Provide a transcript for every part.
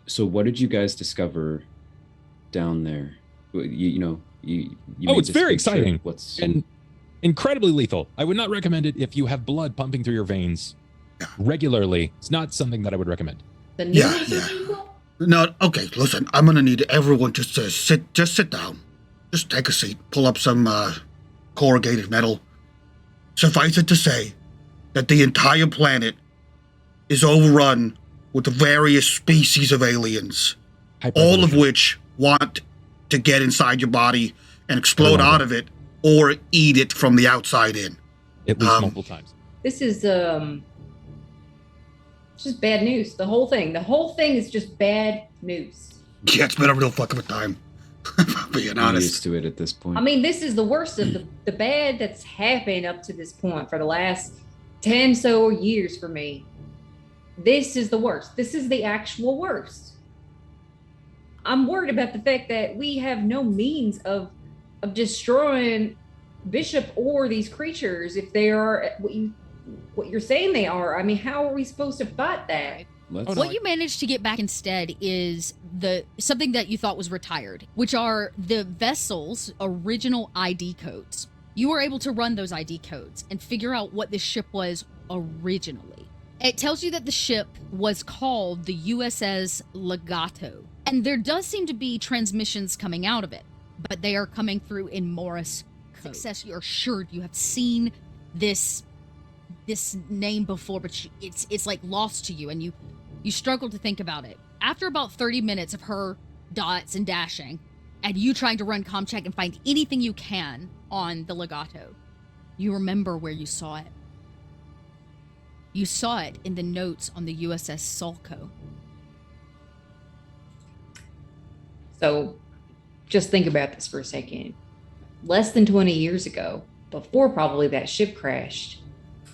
So what did you guys discover down there? You Oh, made it's this very big trip. exciting What's and incredibly lethal. I would not recommend it if you have blood pumping through your veins regularly. It's not something that I would recommend. The Yeah, newest yeah. people? No, okay, listen, I'm gonna need everyone just to sit down. Just take a seat, pull up some corrugated metal. Suffice it to say that the entire planet is overrun with the various species of aliens, all of Hyperevolution. which want to get inside your body and explode Everyone out does. of it or eat it from the outside in. At least Um, multiple times. This is just bad news. The whole thing. The whole thing is just bad news. Yeah, it's been a real fuck of a time. Being I'm honest. used to it at this point? I mean, this is the worst of the bad that's happened up to this point for the last 10 so years for me. This is the worst. This is the actual worst. I'm worried about the fact that we have no means of destroying Bishop or these creatures if they are what you're saying they are. I mean, how are we supposed to fight that? Let's. What you managed to get back instead is something that you thought was retired, which are the vessel's original ID codes. You were able to run those ID codes and figure out what this ship was originally. It tells you that the ship was called the USS Legato, and there does seem to be transmissions coming out of it, but they are coming through in Morse code. Success, you're assured you have seen this name before, but it's like lost to you, and you struggle to think about it. After about 30 minutes of her dots and dashing, and you trying to run comm check and find anything you can on the Legato, you remember where you saw it. You saw it in the notes on the USS Sulco. So just think about this for a second. Less than 20 years ago, before probably that ship crashed,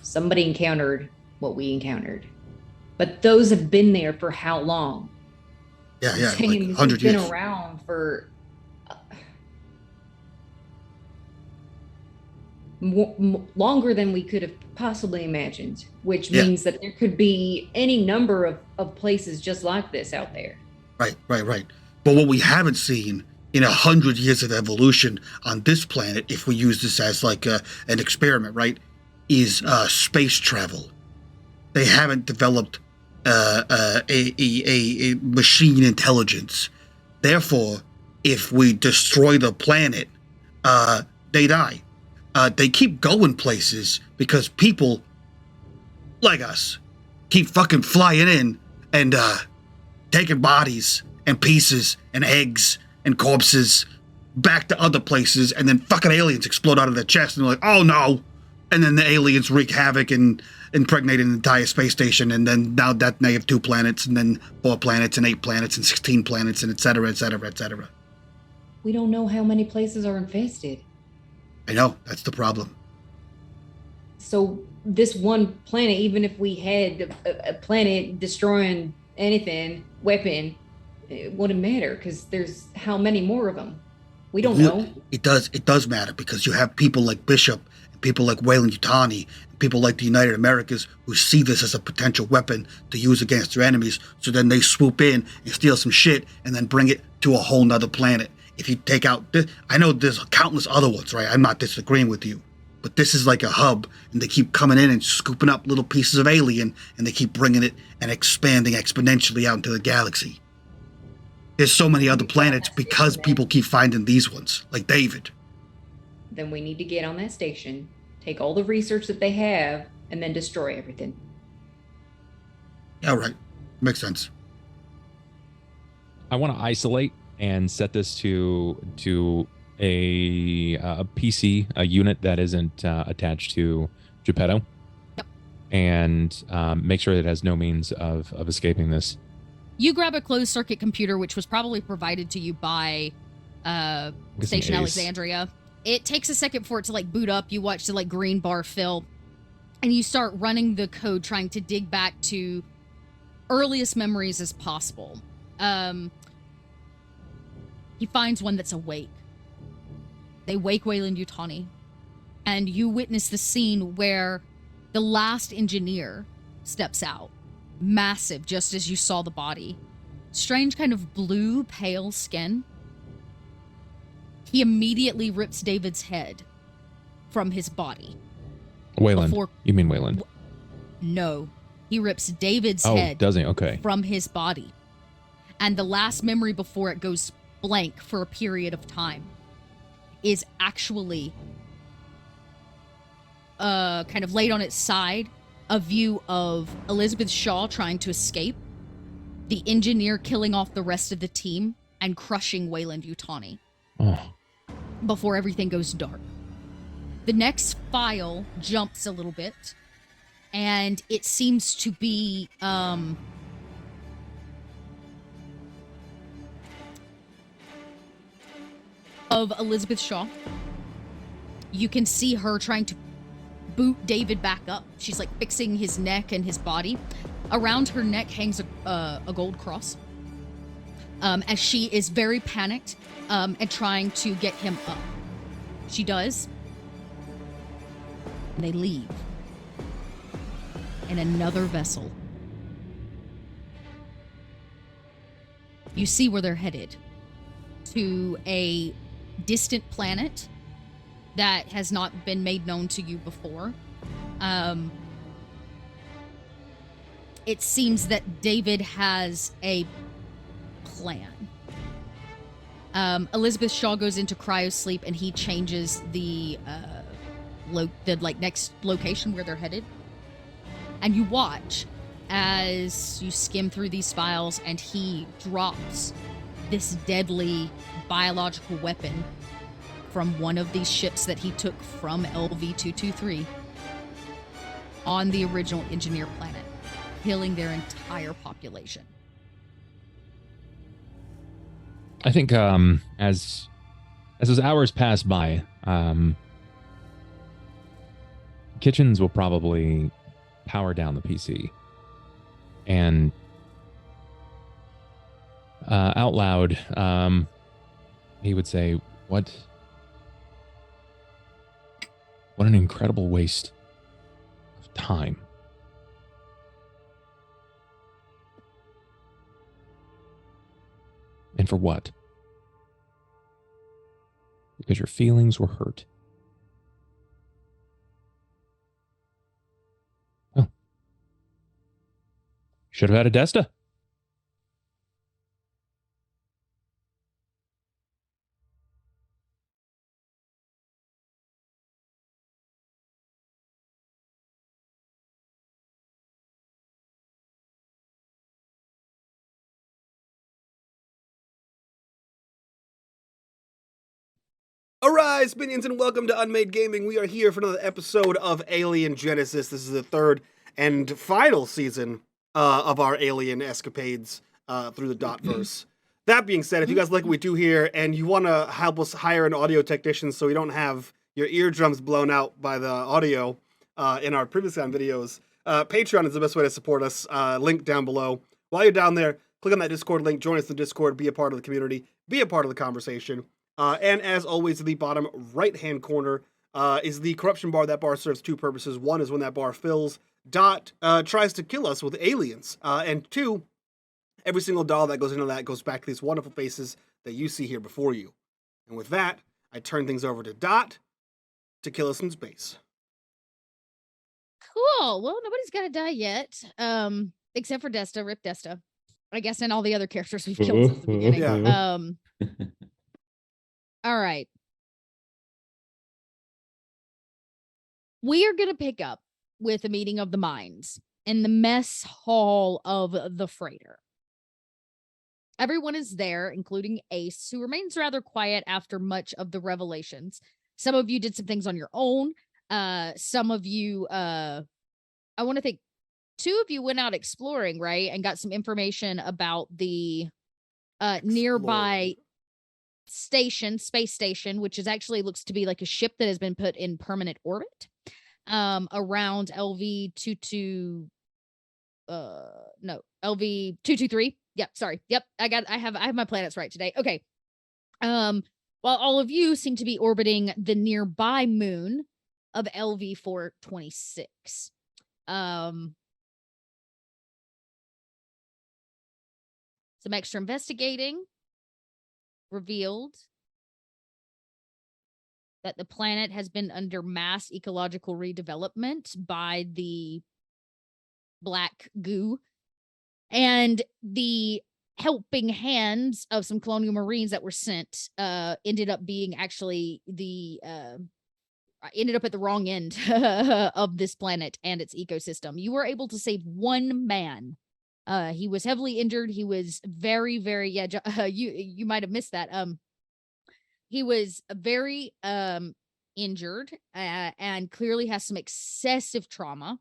somebody encountered what we encountered. But those have been there for how long? Yeah, I'm like saying this 100 has years. been around for longer than we could have possibly imagined, which Yeah. means that there could be any number of places just like this out there. Right. But what we haven't seen in 100 years of evolution on this planet, if we use this as like an experiment, right, is space travel. They haven't developed a machine intelligence. Therefore, if we destroy the planet, they die. They keep going places because people like us keep fucking flying in and taking bodies and pieces and eggs and corpses back to other places, and then fucking aliens explode out of their chest and they're like, oh no. And then the aliens wreak havoc and impregnate an entire space station, and then now that they have 2 planets, and then 4 planets, and 8 planets, and 16 planets, and et cetera, et cetera, et cetera. We don't know how many places are infested. I know, that's the problem. So this one planet, even if we had a planet destroying anything, weapon, it wouldn't matter because there's how many more of them? We don't know. It does matter because you have people like Bishop, and people like Wayland Yutani, and people like the United Americas who see this as a potential weapon to use against their enemies. So then they swoop in and steal some shit and then bring it to a whole nother planet. If you take out this, I know there's countless other ones, right? I'm not disagreeing with you, but this is like a hub, and they keep coming in and scooping up little pieces of alien, and they keep bringing it and expanding exponentially out into the galaxy. There's so many other planets because people keep finding these ones, like David. Then we need to get on that station, take all the research that they have, and then destroy everything. Yeah, right. Makes sense. I want to isolate and set this to a PC, a unit that isn't attached to Geppetto. Yep. And make sure it has no means of escaping this. You grab a closed circuit computer, which was probably provided to you by Station Alexandria. It takes a second for it to like boot up. You watch the like green bar fill, and you start running the code, trying to dig back to earliest memories as possible. He finds one that's awake. They wake Wayland Yutani, and you witness the scene where the last engineer steps out. massive, just as you saw the body. Strange kind of blue, pale skin. He immediately rips David's head from his body. Wayland. You mean Wayland? No. He rips David's Oh, head does he? Okay. from his body. And the last memory before it goes blank for a period of time is actually kind of laid on its side, a view of Elizabeth Shaw trying to escape, the engineer killing off the rest of the team, and crushing Wayland Yutani. Oh. Before everything goes dark. The next file jumps a little bit, and it seems to be of Elizabeth Shaw. You can see her trying to boot David back up. She's like fixing his neck and his body. Around her neck hangs a gold cross, as she is very panicked and trying to get him up. She does. And they leave in another vessel. You see where they're headed. To a distant planet that has not been made known to you before. It seems that David has a plan. Elizabeth Shaw goes into cryosleep, and he changes the next location where they're headed. And you watch as you skim through these files, and he drops this deadly biological weapon from one of these ships that he took from LV-223 on the original engineer planet, killing their entire population. I think as those hours pass by, Kitchens will probably power down the PC and out loud, he would say, what an incredible waste of time. And for what? Because your feelings were hurt. Oh. Should have had a Desta. Arise, minions, and welcome to unMadeGaming. We are here for another episode of Alien Genesis. This is the third and final season of our alien escapades through the Dotverse. That being said, if you guys like what we do here and you want to help us hire an audio technician so we don't have your eardrums blown out by the audio in our previous videos, Patreon is the best way to support us. Link down below. While you're down there, click on that Discord link, join us in the Discord, be a part of the community, be a part of the conversation. And as always, in the bottom right-hand corner is the corruption bar. That bar serves two purposes. One is when that bar fills, Dot tries to kill us with aliens. And two, every single dollar that goes into that goes back to these wonderful faces that you see here before you. And with that, I turn things over to Dot to kill us in space. Cool. Well, nobody's got to die yet, except for Desta. Rip Desta. I guess, and all the other characters we've killed since the beginning. Yeah. All right. We are going to pick up with a meeting of the minds in the mess hall of the freighter. Everyone is there, including Ace, who remains rather quiet after much of the revelations. Some of you did some things on your own. Some of you, I want to think, two of you went out exploring, right? And got some information about the nearby space station, which is actually looks to be like a ship that has been put in permanent orbit around LV-223. Yep, sorry. Yep, I have my planets right today. Okay. While all of you seem to be orbiting the nearby moon of LV-426. Some extra investigating revealed that the planet has been under mass ecological redevelopment by the black goo, and the helping hands of some colonial marines that were sent ended up being actually ended up at the wrong end of this planet and its ecosystem. You were able to save one man. He was heavily injured. He was very, very, you might have missed that. He was very injured and clearly has some excessive trauma.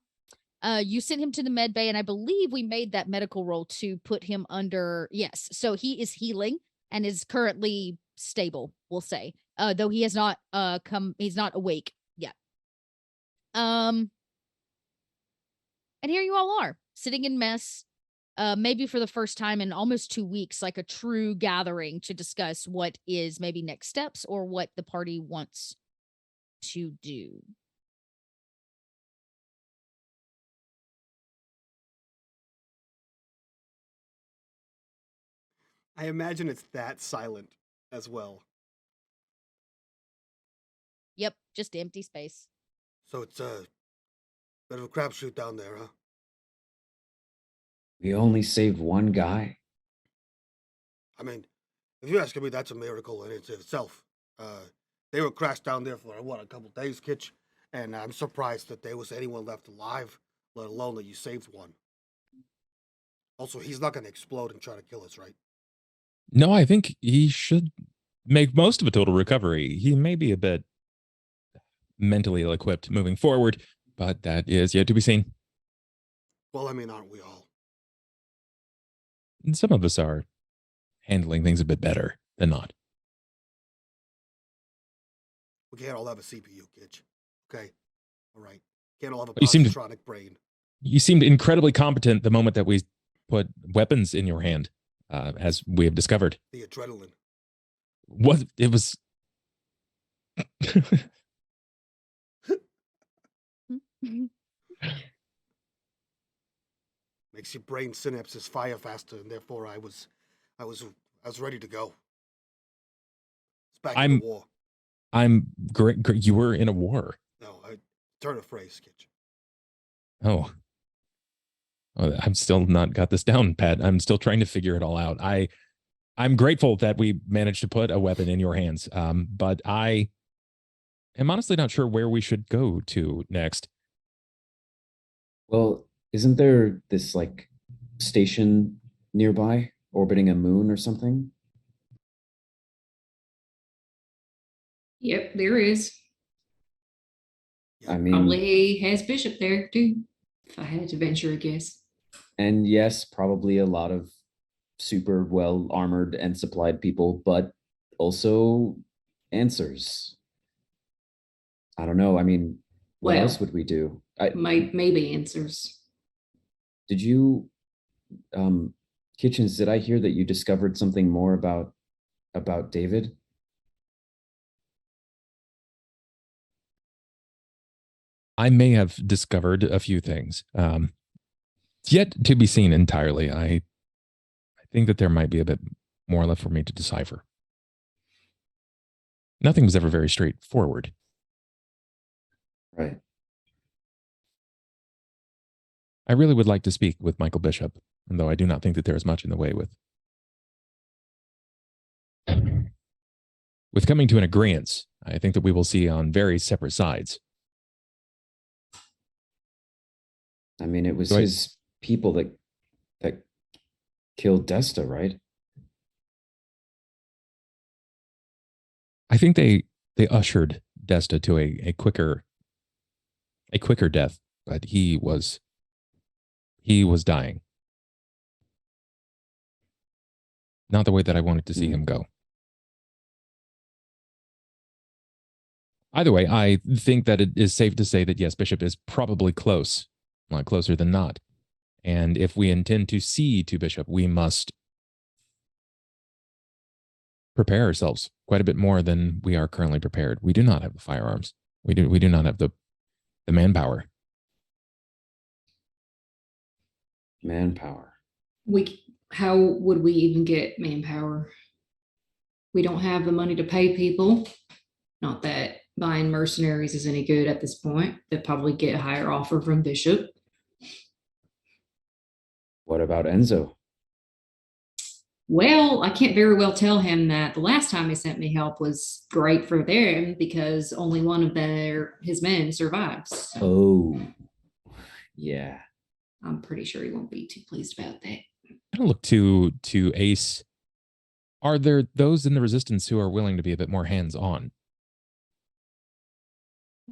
You sent him to the med bay, and I believe we made that medical roll to put him under. Yes, so he is healing and is currently stable, we'll say. Though he has not he's not awake yet. And here you all are, sitting in mess, maybe for the first time in almost 2 weeks, like a true gathering to discuss what is maybe next steps or what the party wants to do. I imagine it's that silent as well. Yep, just empty space. So it's a bit of a crapshoot down there, huh? We only saved one guy. I mean, if you're asking me, that's a miracle in itself. They were crashed down there for, a couple days, Kitch? And I'm surprised that there was anyone left alive, let alone that you saved one. Also, he's not going to explode and try to kill us, right? No, I think he should make most of a total recovery. He may be a bit mentally ill-equipped moving forward, but that is yet to be seen. Well, I mean, aren't we all? And some of us are handling things a bit better than not. We can't all have a CPU, Kitch. Okay? All right. Can't all have a You seem to- positronic brain. You seemed incredibly competent the moment that we put weapons in your hand, as we have discovered. The adrenaline. What it was. Makes your brain synapses fire faster, and therefore I was ready to go. It's back in the war. I'm great. You were in a war. No, I turn a phrase, Kitch. Oh, I'm still not got this down, Pat. I'm still trying to figure it all out. I'm grateful that we managed to put a weapon in your hands. But I am honestly not sure where we should go to next. Well, isn't there this like station nearby orbiting a moon or something? Yep, there is. I mean, Probably has Bishop there too, if I had to venture a guess. and yes, probably a lot of super well armored and supplied people, but also answers. I don't know. I mean, what Well, else would we do? Maybe answers. Did you, Kitchens, did I hear that you discovered something more about David? I may have discovered a few things. It's yet to be seen entirely. I think that there might be a bit more left for me to decipher. Nothing was ever very straightforward. Right. I really would like to speak with Michael Bishop, and though I do not think that there is much in the way with coming to an agreement. I think that we will see on very separate sides. I mean, it was So his people that killed Desta, right? I think they ushered Desta to a quicker death, but he was dying. Not the way that I wanted to see him go. Either way, I think that it is safe to say that yes, Bishop is probably close, a lot closer than not. And if we intend to see to Bishop, we must prepare ourselves quite a bit more than we are currently prepared. We do not have the firearms. We do not have the manpower. Manpower. We How would we even get manpower? We don't have the money to pay people. Not that buying mercenaries is any good at this point. They'll probably get a higher offer from Bishop. What about Enzo? Well, I can't very well tell him that the last time he sent me help was great for them because only one of his men survives. So Oh, yeah. I'm pretty sure he won't be too pleased about that. I'm gonna look to Ace. Are there those in the resistance who are willing to be a bit more hands-on?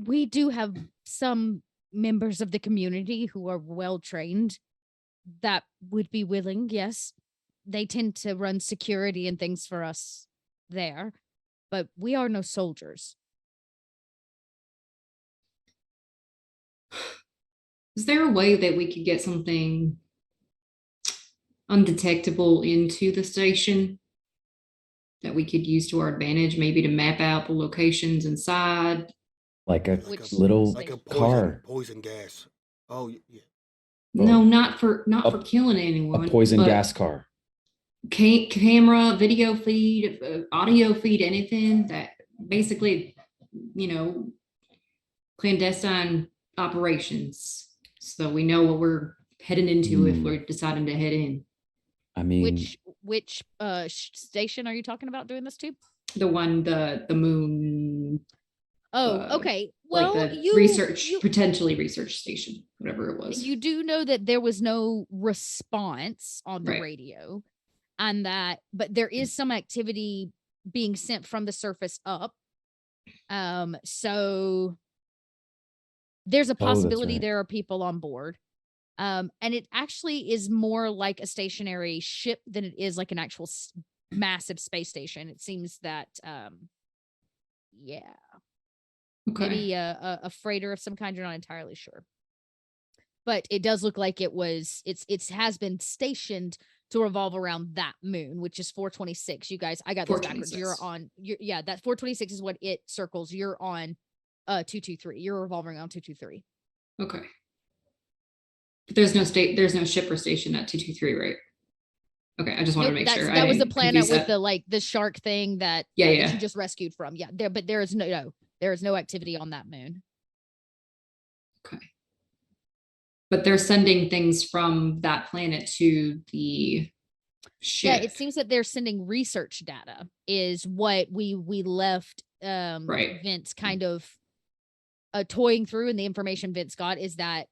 We do have some members of the community who are well trained that would be willing, yes. They tend to run security and things for us there, but we are no soldiers. Is there a way that we could get something undetectable into the station that we could use to our advantage, maybe to map out the locations inside? Like a Which little Like a car. poison gas. Oh yeah. No, Oh. not for A- killing anyone. A poison but gas car. Camera, video feed, audio feed, anything that basically, clandestine operations, so we know what we're heading into if we're deciding to head in. I mean, Which station are you talking about doing this to? The moon. Oh, okay. Well, like the you potentially research station, whatever it was. You do know that there was no response on the Right. radio, and but there is some activity being sent from the surface up. So there's a possibility right. there are people on board. And it actually is more like a stationary ship than it is like an actual massive space station. It seems that, yeah, Okay. maybe a freighter of some kind. You're not entirely sure, but it does look like it has been stationed to revolve around that moon, which is 426. You guys, I got this backwards. Yeah, that 426 is what it circles. You're on 223. You're revolving around 223. Okay. But there's no ship or station at 223, right? Okay, I just wanted to make sure. That was the planet with the shark thing that that you just rescued from. Yeah, but there is no activity on that moon. Okay. But they're sending things from that planet to the ship. Yeah, it seems that they're sending research data is what we left right. Vince kind of toying through, and the information Vince got is that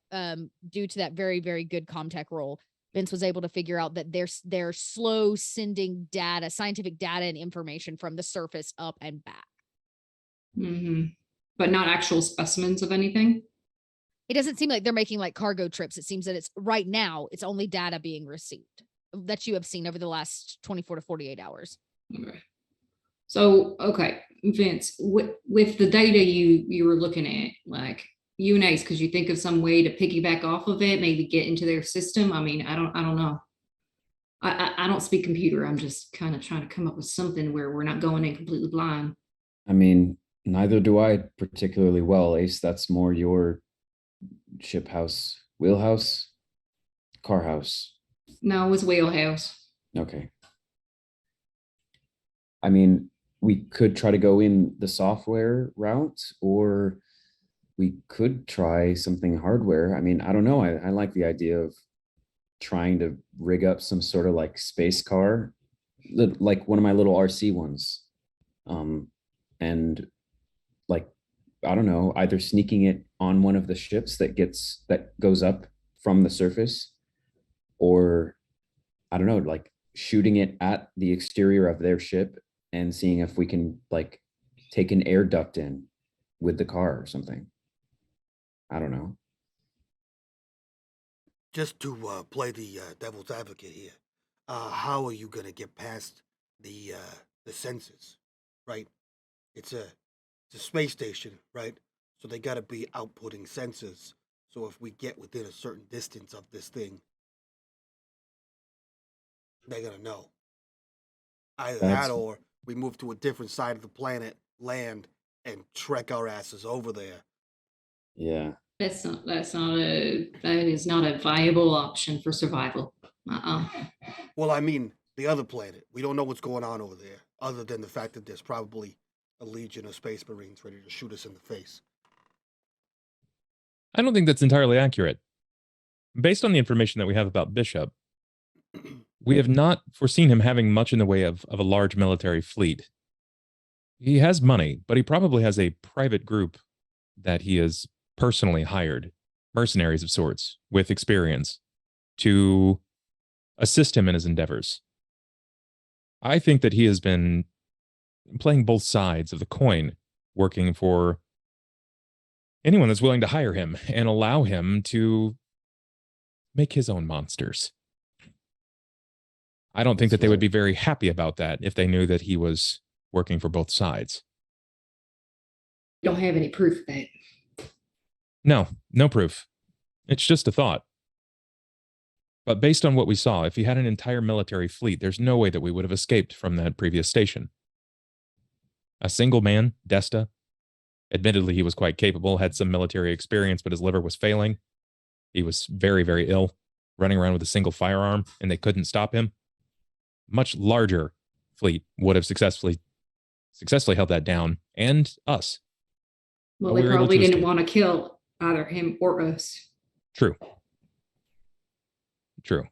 due to that very, very good Comtech roll, Vince was able to figure out that they're slow sending data, scientific data and information from the surface up and back. Mm-hmm. But not actual specimens of anything? It doesn't seem like they're making like cargo trips. It seems that it's right now, it's only data being received that you have seen over the last 24 to 48 hours. Okay. So, okay, Vince, with the data you were looking at, like you and Ace, could you think of some way to piggyback off of it, maybe get into their system? I mean, I don't know. I don't speak computer. I'm just kind of trying to come up with something where we're not going in completely blind. I mean, neither do I particularly well, Ace. That's more your ship house, wheelhouse, car house. No, it's wheelhouse. Okay. I mean, we could try to go in the software route, or we could try something hardware. I mean, I don't know. I like the idea of trying to rig up some sort of like space car, like one of my little RC ones. And like, I don't know, either sneaking it on one of the ships that goes up from the surface, or I don't know, like shooting it at the exterior of their ship and seeing if we can like take an air duct in with the car or something. I don't know. Just to play the devil's advocate here, how are you gonna get past the senses, right? It's a space station, right? So they gotta be outputting sensors. So if we get within a certain distance of this thing, they're gonna know. Either that or we move to a different side of the planet, land, and trek our asses over there. Yeah. That is not a viable option for survival. Well, I mean, the other planet. We don't know what's going on over there, other than the fact that there's probably a legion of space marines ready to shoot us in the face. I don't think that's entirely accurate. Based on the information that we have about Bishop, we have not foreseen him having much in the way of a large military fleet. He has money, but he probably has a private group that he has personally hired, mercenaries of sorts, with experience, to assist him in his endeavors. I think that he has been playing both sides of the coin, working for anyone that's willing to hire him and allow him to make his own monsters. I don't think that they would be very happy about that if they knew that he was working for both sides. Don't have any proof of that. No, no proof. It's just a thought. But based on what we saw, if he had an entire military fleet, there's no way that we would have escaped from that previous station. A single man, Desta, admittedly, he was quite capable, had some military experience, but his liver was failing. He was very, very ill, running around with a single firearm, and they couldn't stop him. Much larger fleet would have successfully held that down, and us. Well, But they we were able probably to didn't escape. want to kill either him or us. True. True.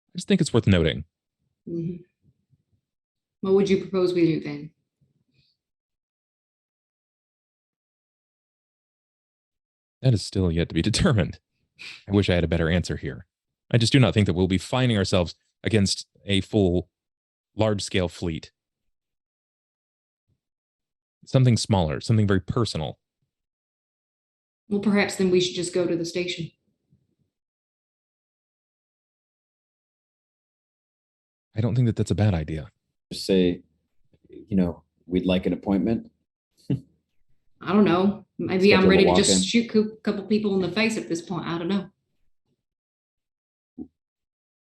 I just think it's worth noting. Mm-hmm. What would you propose we do then? That is still yet to be determined. I wish I had a better answer here. I just do not think that we'll be finding ourselves against a full, large-scale fleet. Something smaller, something very personal. Well, perhaps then we should just go to the station. I don't think that that's a bad idea. Just say, we'd like an appointment. I don't know. Maybe I'm Schedule a ready to walk-in. just shoot a couple people in the face at this point. I don't know.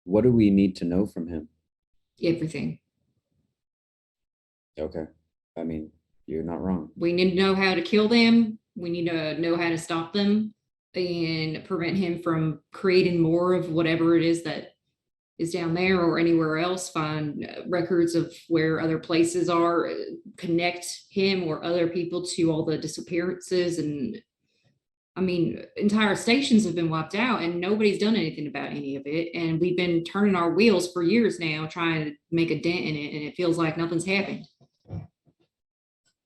What do we need to know from him? Everything. Okay. I mean, you're not wrong. We need to know how to kill them. We need to know how to stop them and prevent him from creating more of whatever it is that is down there or anywhere else. Find records of where other places are, connect him or other people to all the disappearances. And I mean, entire stations have been wiped out and nobody's done anything about any of it. And we've been turning our wheels for years now, trying to make a dent in it. And it feels like nothing's happened.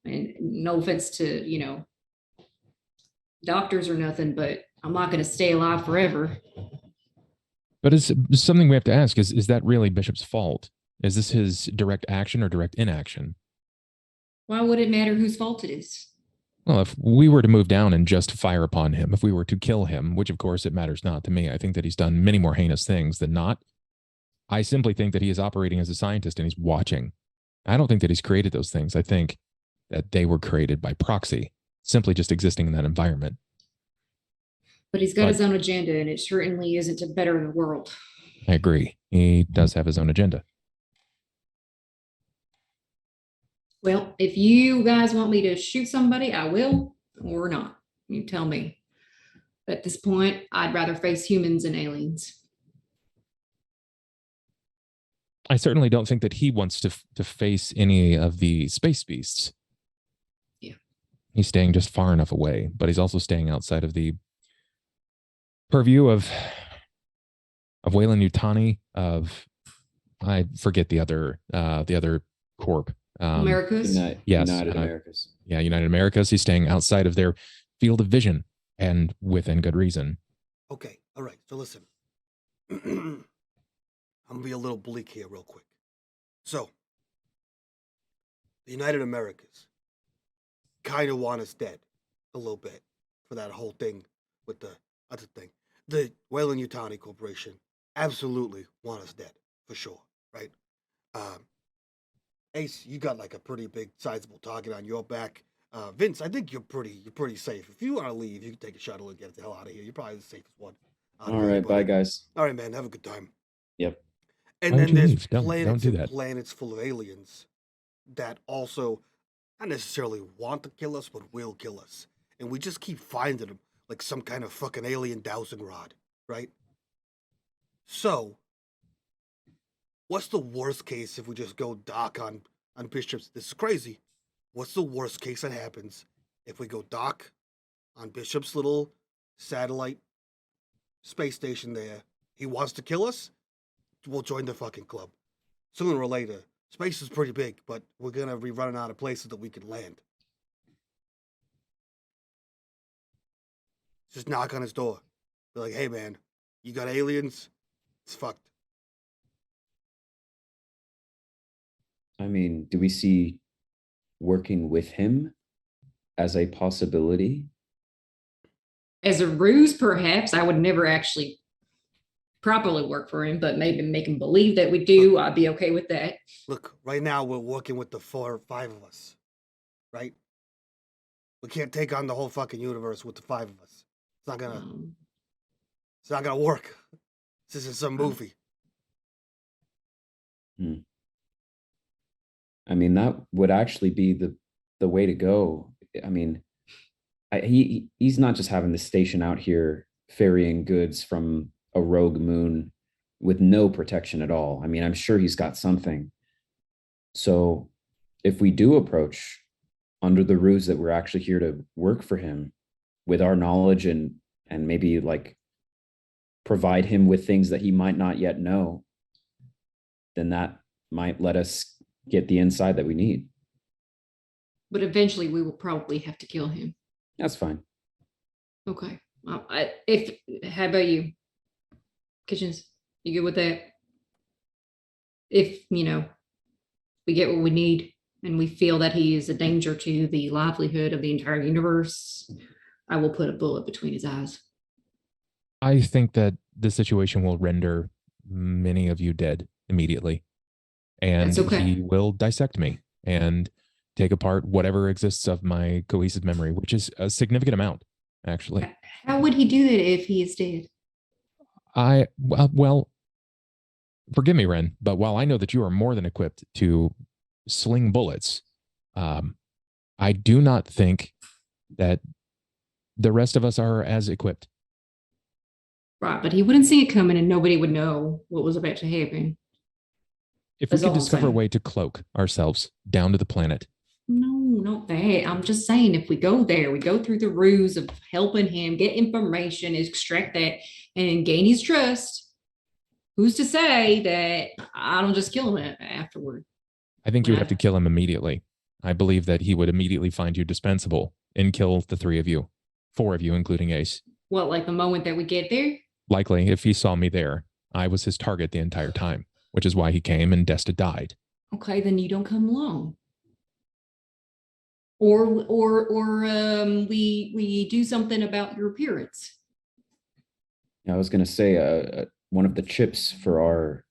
And no offense to, doctors or nothing, but I'm not going to stay alive forever. But it's something we have to ask, is that really Bishop's fault? Is this his direct action or direct inaction? Why would it matter whose fault it is? Well, if we were to move down and just fire upon him, if we were to kill him, which of course it matters not to me, I think that he's done many more heinous things than not. I simply think that he is operating as a scientist and he's watching. I don't think that he's created those things. I think that they were created by proxy, simply just existing in that environment. But he's got his own agenda, and it certainly isn't to better the world. I agree. He does have his own agenda. Well, if you guys want me to shoot somebody, I will, or not. You tell me. At this point, I'd rather face humans and aliens. I certainly don't think that he wants to face any of the space beasts. Yeah. He's staying just far enough away, but he's also staying outside of the purview of Weyland-Yutani, I forget the other corp. Americas? Yes. United Americas. Yeah, United Americas. He's staying outside of their field of vision, and within good reason. Okay, all right. So listen, I'm gonna be a little bleak here, real quick. So, the United Americas kind of want us dead a little bit for that whole thing with the other thing. The Weyland-Yutani Corporation absolutely want us dead for sure, right? Ace, you got like a pretty big, sizable target on your back. Vince, I think you're pretty safe. If you want to leave, you can take a shuttle and get the hell out of here. You're probably the safest one. All right, bye, guys. All right, man. Have a good time. Yep. And Why would then you there's leave? Don't planets do and that. planets full of aliens that also not necessarily want to kill us, but will kill us. And we just keep finding them like some kind of fucking alien dowsing rod, right? So, what's the worst case if we just go dock on Bishop's? This is crazy. What's the worst case that happens if we go dock on Bishop's little satellite space station there? He wants to kill us? We'll join the fucking club. Sooner or later. Space is pretty big, but we're gonna be running out of places that we can land. Just knock on his door. Be like, hey man, you got aliens? It's fucked. I mean, do we see working with him as a possibility? As a ruse, perhaps. I would never actually properly work for him, but maybe make him believe that we do. I'd be okay with that. Look, right now we're working with the 4 or 5 of us, right? We can't take on the whole fucking universe with the 5 of us. It's not gonna. It's not gonna work. This isn't some movie. I mean, that would actually be the way to go. I mean, he's not just having the station out here ferrying goods from a rogue moon with no protection at all. I mean, I'm sure he's got something. So if we do approach under the ruse that we're actually here to work for him with our knowledge and maybe like provide him with things that he might not yet know, then that might let us get the inside that we need. But eventually we will probably have to kill him. That's fine. Okay. Well, how about you? Kitchens, you good with that? If, we get what we need and we feel that he is a danger to the livelihood of the entire universe, I will put a bullet between his eyes. I think that the situation will render many of you dead immediately. And That's okay. he will dissect me and take apart whatever exists of my cohesive memory, which is a significant amount, actually. How would he do that if he is dead? Well, forgive me, Ren, but while I know that you are more than equipped to sling bullets, I do not think that the rest of us are as equipped. Right, but he wouldn't see it coming and nobody would know what was about to happen. If we could discover a way to cloak ourselves down to the planet. No, not that. I'm just saying, if we go there, we go through the ruse of helping him get information, extract that, and gain his trust. Who's to say that I don't just kill him afterward? I think you would have to kill him immediately. I believe that he would immediately find you dispensable and kill the 3 of you, 4 of you, including Ace. What, like the moment that we get there? Likely, if he saw me there, I was his target the entire time, which is why he came and Desta died. Okay, then you don't come along. Or we do something about your appearance. I was going to say one of the chips for our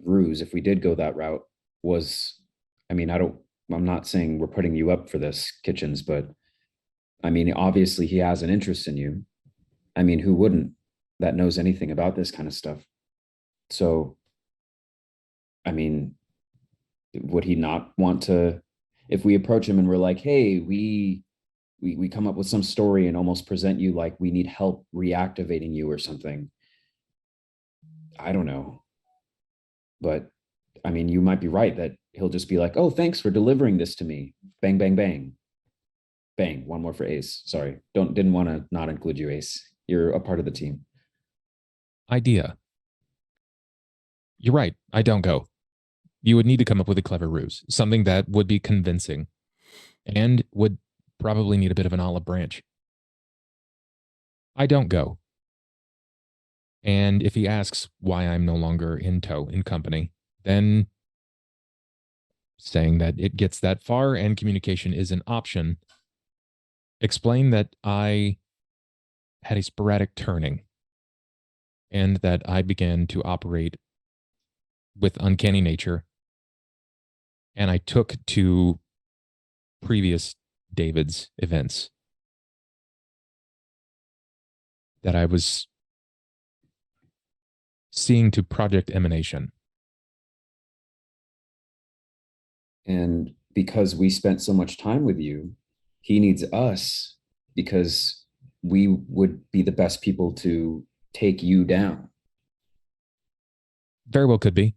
ruse, if we did go that route, was, I mean, I'm not saying we're putting you up for this, Kitchens, but I mean, obviously he has an interest in you. I mean, who wouldn't, that knows anything about this kind of stuff? So, I mean, would he not want to, if we approach him and we're like, hey, we come up with some story and almost present you like we need help reactivating you or something? I don't know. But I mean, you might be right that he'll just be like, oh, thanks for delivering this to me. Bang, bang, bang. Bang. One more for Ace. Sorry. Didn't want to not include you, Ace. You're a part of the team. Idea. You're right. I don't go. You would need to come up with a clever ruse, something that would be convincing and would probably need a bit of an olive branch. I don't go. And if he asks why I'm no longer in tow, in company, then saying that it gets that far and communication is an option, explain that I had a sporadic turning and that I began to operate with uncanny nature. And I took to previous David's events that I was seeing to Project Emanation. And because we spent so much time with you, he needs us because we would be the best people to take you down. Very well could be.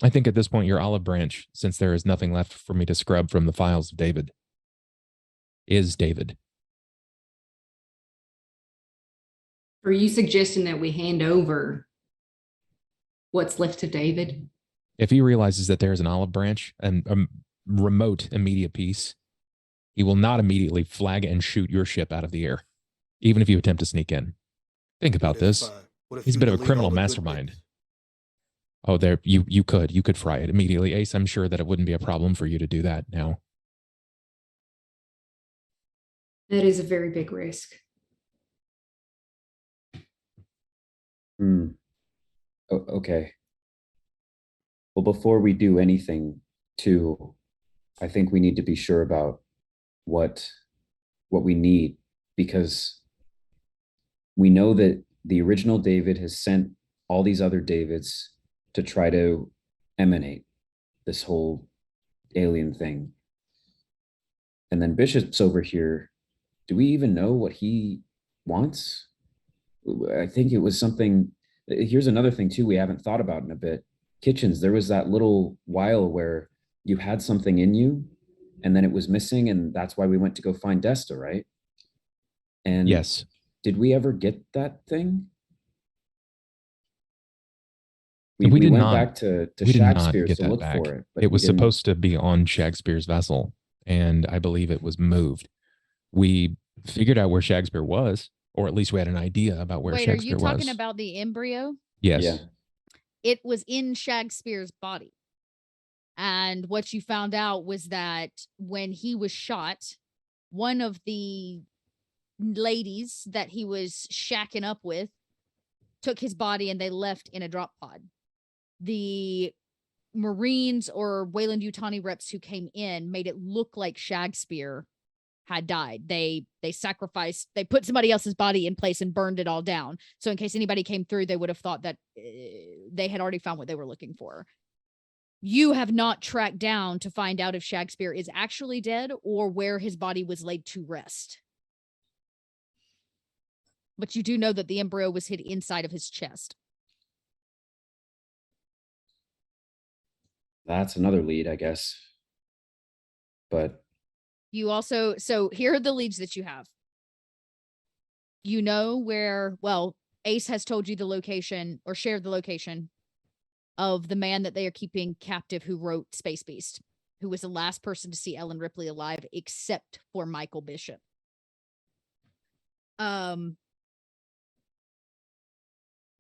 I think at this point, your olive branch, since there is nothing left for me to scrub from the files of David, is David. Are you suggesting that we hand over what's left to David? If he realizes that there's an olive branch and a remote immediate piece, he will not immediately flag and shoot your ship out of the air, even if you attempt to sneak in. Think about this. What if He's a you bit of a delete criminal all the good mastermind. bits? Oh, there you could fry it immediately, Ace. I'm sure that it wouldn't be a problem for you to do that now. That is a very big risk. Okay. Well, before we do anything, too, I think we need to be sure about what we need, because we know that the original David has sent all these other Davids to try to emanate this whole alien thing. And then Bishop's over here. Do we even know what he wants? I think it was something. Here's another thing too we haven't thought about in a bit. Kitchens, there was that little while where you had something in you and then it was missing, and that's why we went to go find Desta, right? And Yes. did we ever get that thing? We We did went not. back to We did not Shakespeare's get to that look back. for it. But It was we didn't- supposed to be on Shakespeare's vessel, and I believe it was moved. We figured out where Shakespeare was, or at least we had an idea about where Wait, Shakespeare are you talking was. about the embryo? Yes. Yeah. It was in Shakespeare's body. And what you found out was that when he was shot, one of the ladies that he was shacking up with took his body and they left in a drop pod. The Marines or Wayland Yutani reps who came in made it look like Shakespeare had died. They sacrificed, they put somebody else's body in place and burned it all down. So in case anybody came through, they would have thought that they had already found what they were looking for. You have not tracked down to find out if Shakespeare is actually dead or where his body was laid to rest. But you do know that the embryo was hid inside of his chest. That's another lead, I guess. But You also, so here are the leads that you have. You know where, well, Ace has told you the location or shared the location of the man that they are keeping captive who wrote Space Beast, who was the last person to see Ellen Ripley alive except for Michael Bishop.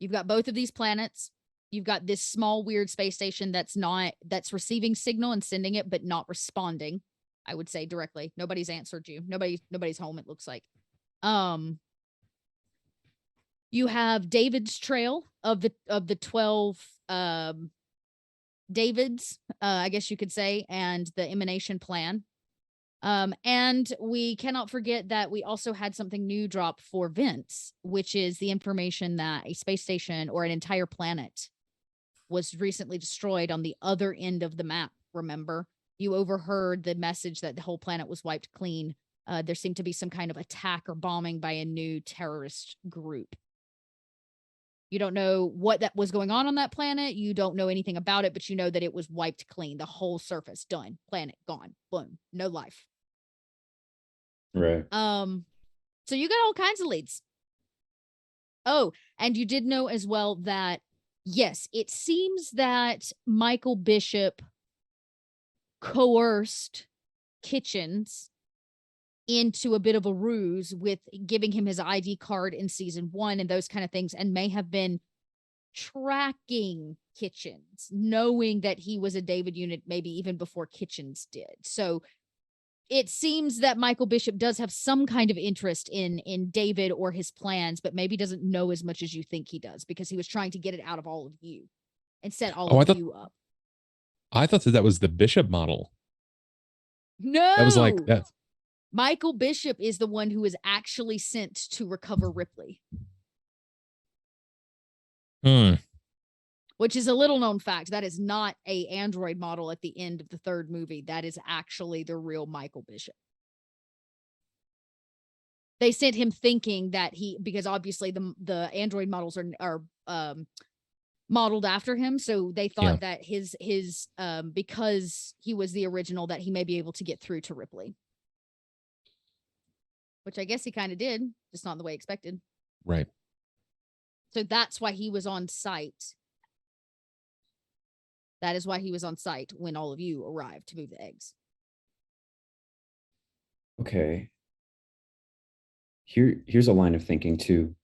You've got both of these planets. You've got this small weird space station that's receiving signal and sending it, but not responding. I would say directly. Nobody's answered you. Nobody's home, it looks like. You have David's trail of the 12 Davids, I guess you could say, and the emanation plan. And we cannot forget that we also had something new drop for Vince, which is the information that a space station or an entire planet was recently destroyed on the other end of the map. Remember, you overheard the message that the whole planet was wiped clean. There seemed to be some kind of attack or bombing by a new terrorist group. You don't know what that was going on that planet. You don't know anything about it, but you know that it was wiped clean. The whole surface done. Planet gone. Boom. No life. right. So you got all kinds of leads. Oh, and you did know as well that, yes, it seems that Michael Bishop coerced Kitchens into a bit of a ruse with giving him his ID card in season 1 and those kind of things, and may have been tracking Kitchens, knowing that he was a David unit, maybe even before Kitchens did. So it seems that Michael Bishop does have some kind of interest in David or his plans, but maybe doesn't know as much as you think he does, because he was trying to get it out of all of you and set all of you up. I thought that was the Bishop model. No, That was like that. Michael Bishop is the one who is actually sent to recover Ripley. Which is a little known fact. That is not a android model at the end of the 3rd movie. That is actually the real Michael Bishop. They sent him thinking that because obviously the android models are modeled after him. So they thought that his because he was the original, that he may be able to get through to Ripley. Which I guess he kind of did, just not in the way expected. Right. So that's why he was on site. That is why he was on site when all of you arrived to move the eggs. Okay. Here's a line of thinking too.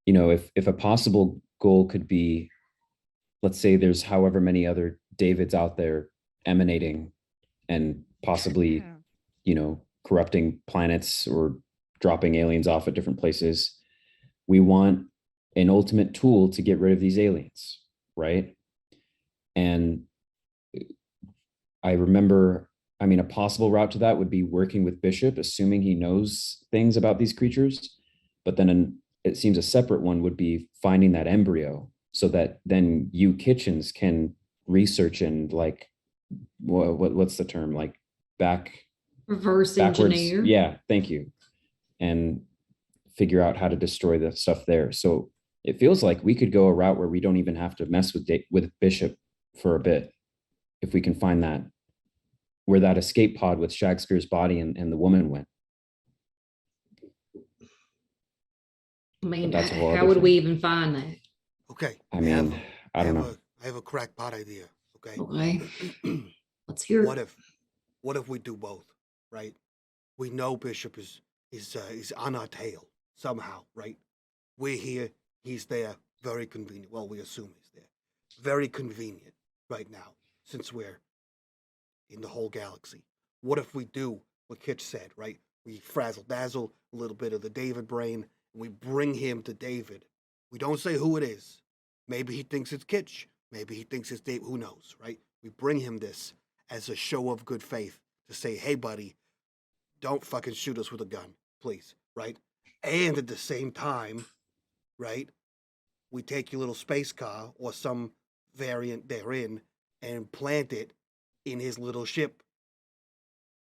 You know, if a possible goal could be, let's say there's however many other Davids out there emanating and possibly, you know, corrupting planets or dropping aliens off at different places. We want an ultimate tool to get rid of these aliens, right? And I remember, I mean, a possible route to that would be working with Bishop, assuming he knows things about these creatures. But then it seems a separate one would be finding that embryo so that then you Kitchens can research and like, what's the term? Like Reverse backwards. engineer. Yeah, thank you. And figure out how to destroy the stuff there. So it feels like we could go a route where we don't even have to mess with Bishop for a bit. If we can find that, where that escape pod with Shakespeare's body and the woman went. I mean, That's a whole how other would thing. we even find that? Okay. I mean, I don't know. I have a crackpot idea. Okay. Okay. Let's hear it. What if we do both? Right. We know Bishop is on our tail somehow. Right. We're here. He's there. Very convenient. Well, we assume he's there. Very convenient right now, since we're in the whole galaxy. What if we do what Kitch said, right? We frazzle dazzle a little bit of the David brain, and we bring him to David. We don't say who it is. Maybe he thinks it's Kitch. Maybe he thinks it's Dave. Who knows, right? We bring him this as a show of good faith to say, hey, buddy, don't fucking shoot us with a gun, please, right? And at the same time, right, we take your little space car or some variant therein and plant it in his little ship.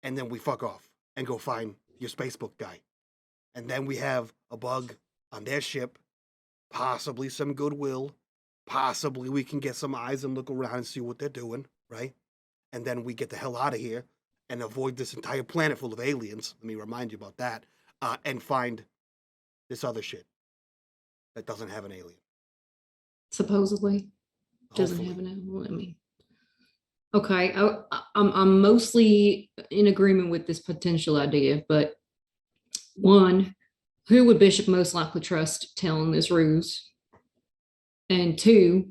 And then we fuck off and go find your spacebook guy. And then we have a bug on their ship, possibly some goodwill, possibly we can get some eyes and look around and see what they're doing, right? And then we get the hell out of here and avoid this entire planet full of aliens. Let me remind you about that. And find this other shit that doesn't have an alien. Supposedly doesn't Hopefully. have an animal. I mean, okay, I'm mostly in agreement with this potential idea, but one, who would Bishop most likely trust telling this ruse? And two,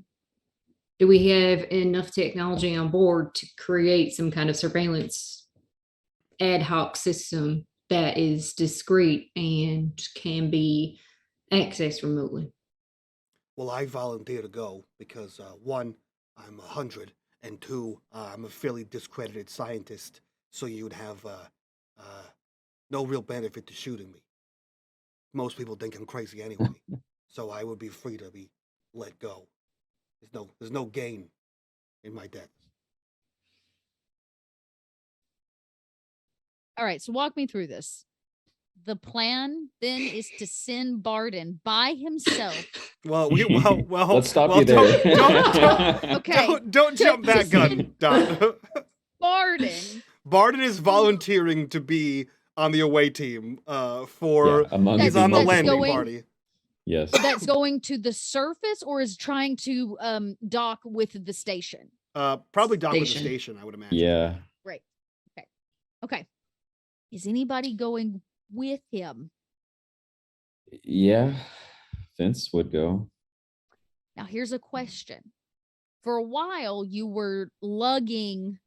do we have enough technology on board to create some kind of surveillance ad hoc system that is discreet and can be accessed remotely? Well, I volunteer to go because one, I'm 100, and two, I'm a fairly discredited scientist, so you'd have no real benefit to shooting me. Most people think I'm crazy anyway, so I would be free to be let go. There's no gain in my death. All right, so walk me through this. The plan then is to send Barden by himself. Well, Let's stop you don't- there. don't- Okay. Don't jump that gun, Don. Barden. Barden is volunteering to be on the away team for. Yeah, among He's the on the that's landing going- party. Yes. That's going to the surface or is trying to dock with the station? Probably dock with the Station. station, I would imagine. Yeah. Right. Okay. Is anybody going with him? Yeah. Vince would go. Now, here's a question. For a while, you were lugging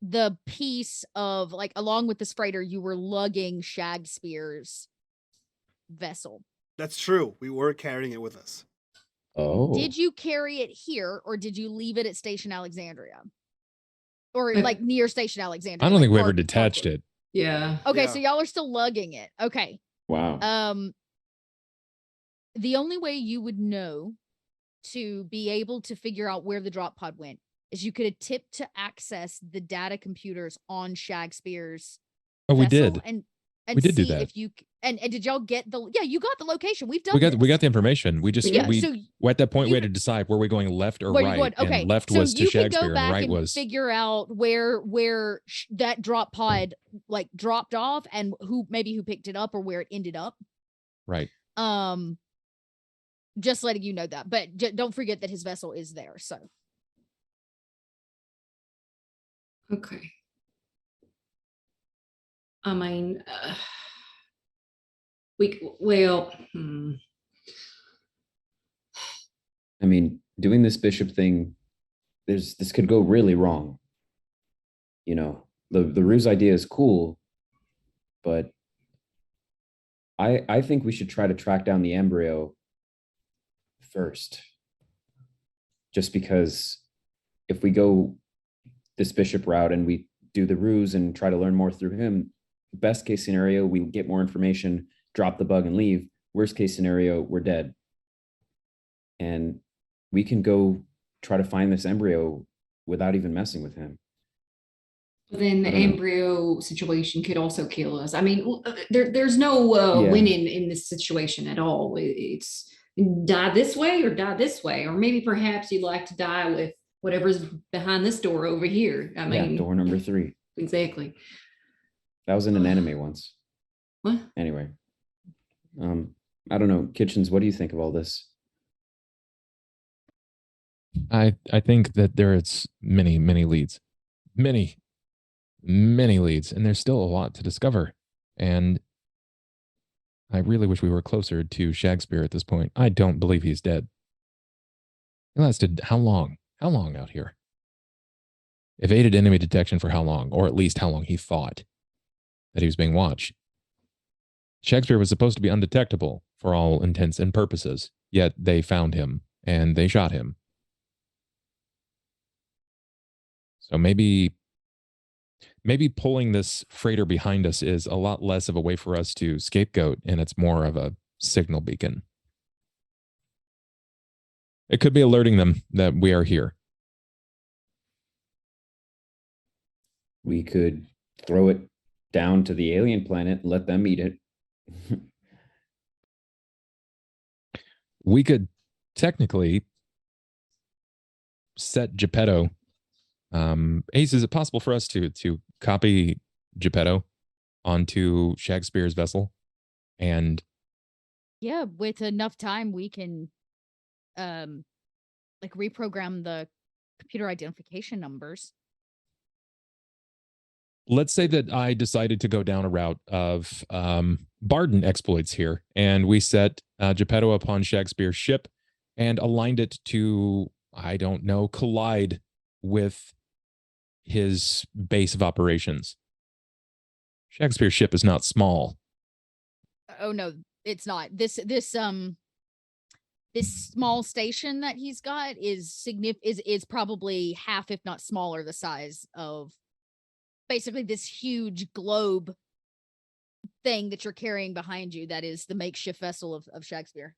the piece of, like, along with this freighter, you were lugging Shakespeare's vessel. That's true. We were carrying it with us. Oh. Did you carry it here or did you leave it at Station Alexandria? Or I- like near Station Alexandria? I don't like think we ever parked detached it. Yeah. Okay, Yeah. so y'all are still lugging it. Okay. Wow. The only way you would know to be able to figure out where the drop pod went is you could attempt to access the data computers on Shakespeare's Oh, we vessel did. and and We did do see that. if you and did y'all get the you got the location. We've done We got this. the information. We just Yeah, we so at that point we you- had to decide were we going left or where right, you going? Okay, and left so was to you can Shakespeare go back and right and was figure out where that drop pod like dropped off and who picked it up or where it ended up. right. Just letting you know that, but don't forget that his vessel is there. So okay. I mean, I mean, doing this bishop thing, this could go really wrong. You know, the ruse idea is cool, but I think we should try to track down the embryo first. Just because if we go this bishop route and we do the ruse and try to learn more through him, best case scenario, we get more information, drop the bug and leave. Worst case scenario, we're dead. And we can go try to find this embryo without even messing with him. But then the I don't know. embryo situation could also kill us. I mean, there's no Yeah. winning in this situation at all. It's die this way or die this way, or maybe perhaps you'd like to die with whatever's behind this door over here. I Yeah, mean, door number 3. exactly. That was in an anime once. What? Anyway, I don't know. Kitchens, what do you think of all this? I think that there is many leads, many leads, and there's still a lot to discover. And I really wish we were closer to Shakespeare at this point. I don't believe he's dead. It lasted how long? How long out here? Evaded enemy detection for how long? Or at least how long he thought that he was being watched. Shakespeare was supposed to be undetectable for all intents and purposes, yet they found him and they shot him. So maybe pulling this freighter behind us is a lot less of a way for us to scapegoat, and it's more of a signal beacon. It could be alerting them that we are here. We could throw it down to the alien planet and let them eat it. We could technically set Geppetto. Ace, is it possible for us to copy Geppetto onto Shakespeare's vessel? And yeah, with enough time, we can like reprogram the computer identification numbers. let's say that I decided to go down a route of Barden exploits here, and we set Geppetto upon Shakespeare's ship and aligned it to, I don't know, collide with his base of operations. Shakespeare's ship is not small. Oh no, it's not. This small station that he's got is probably half, if not smaller, the size of basically this huge globe thing that you're carrying behind you. That is the makeshift vessel of Shakespeare.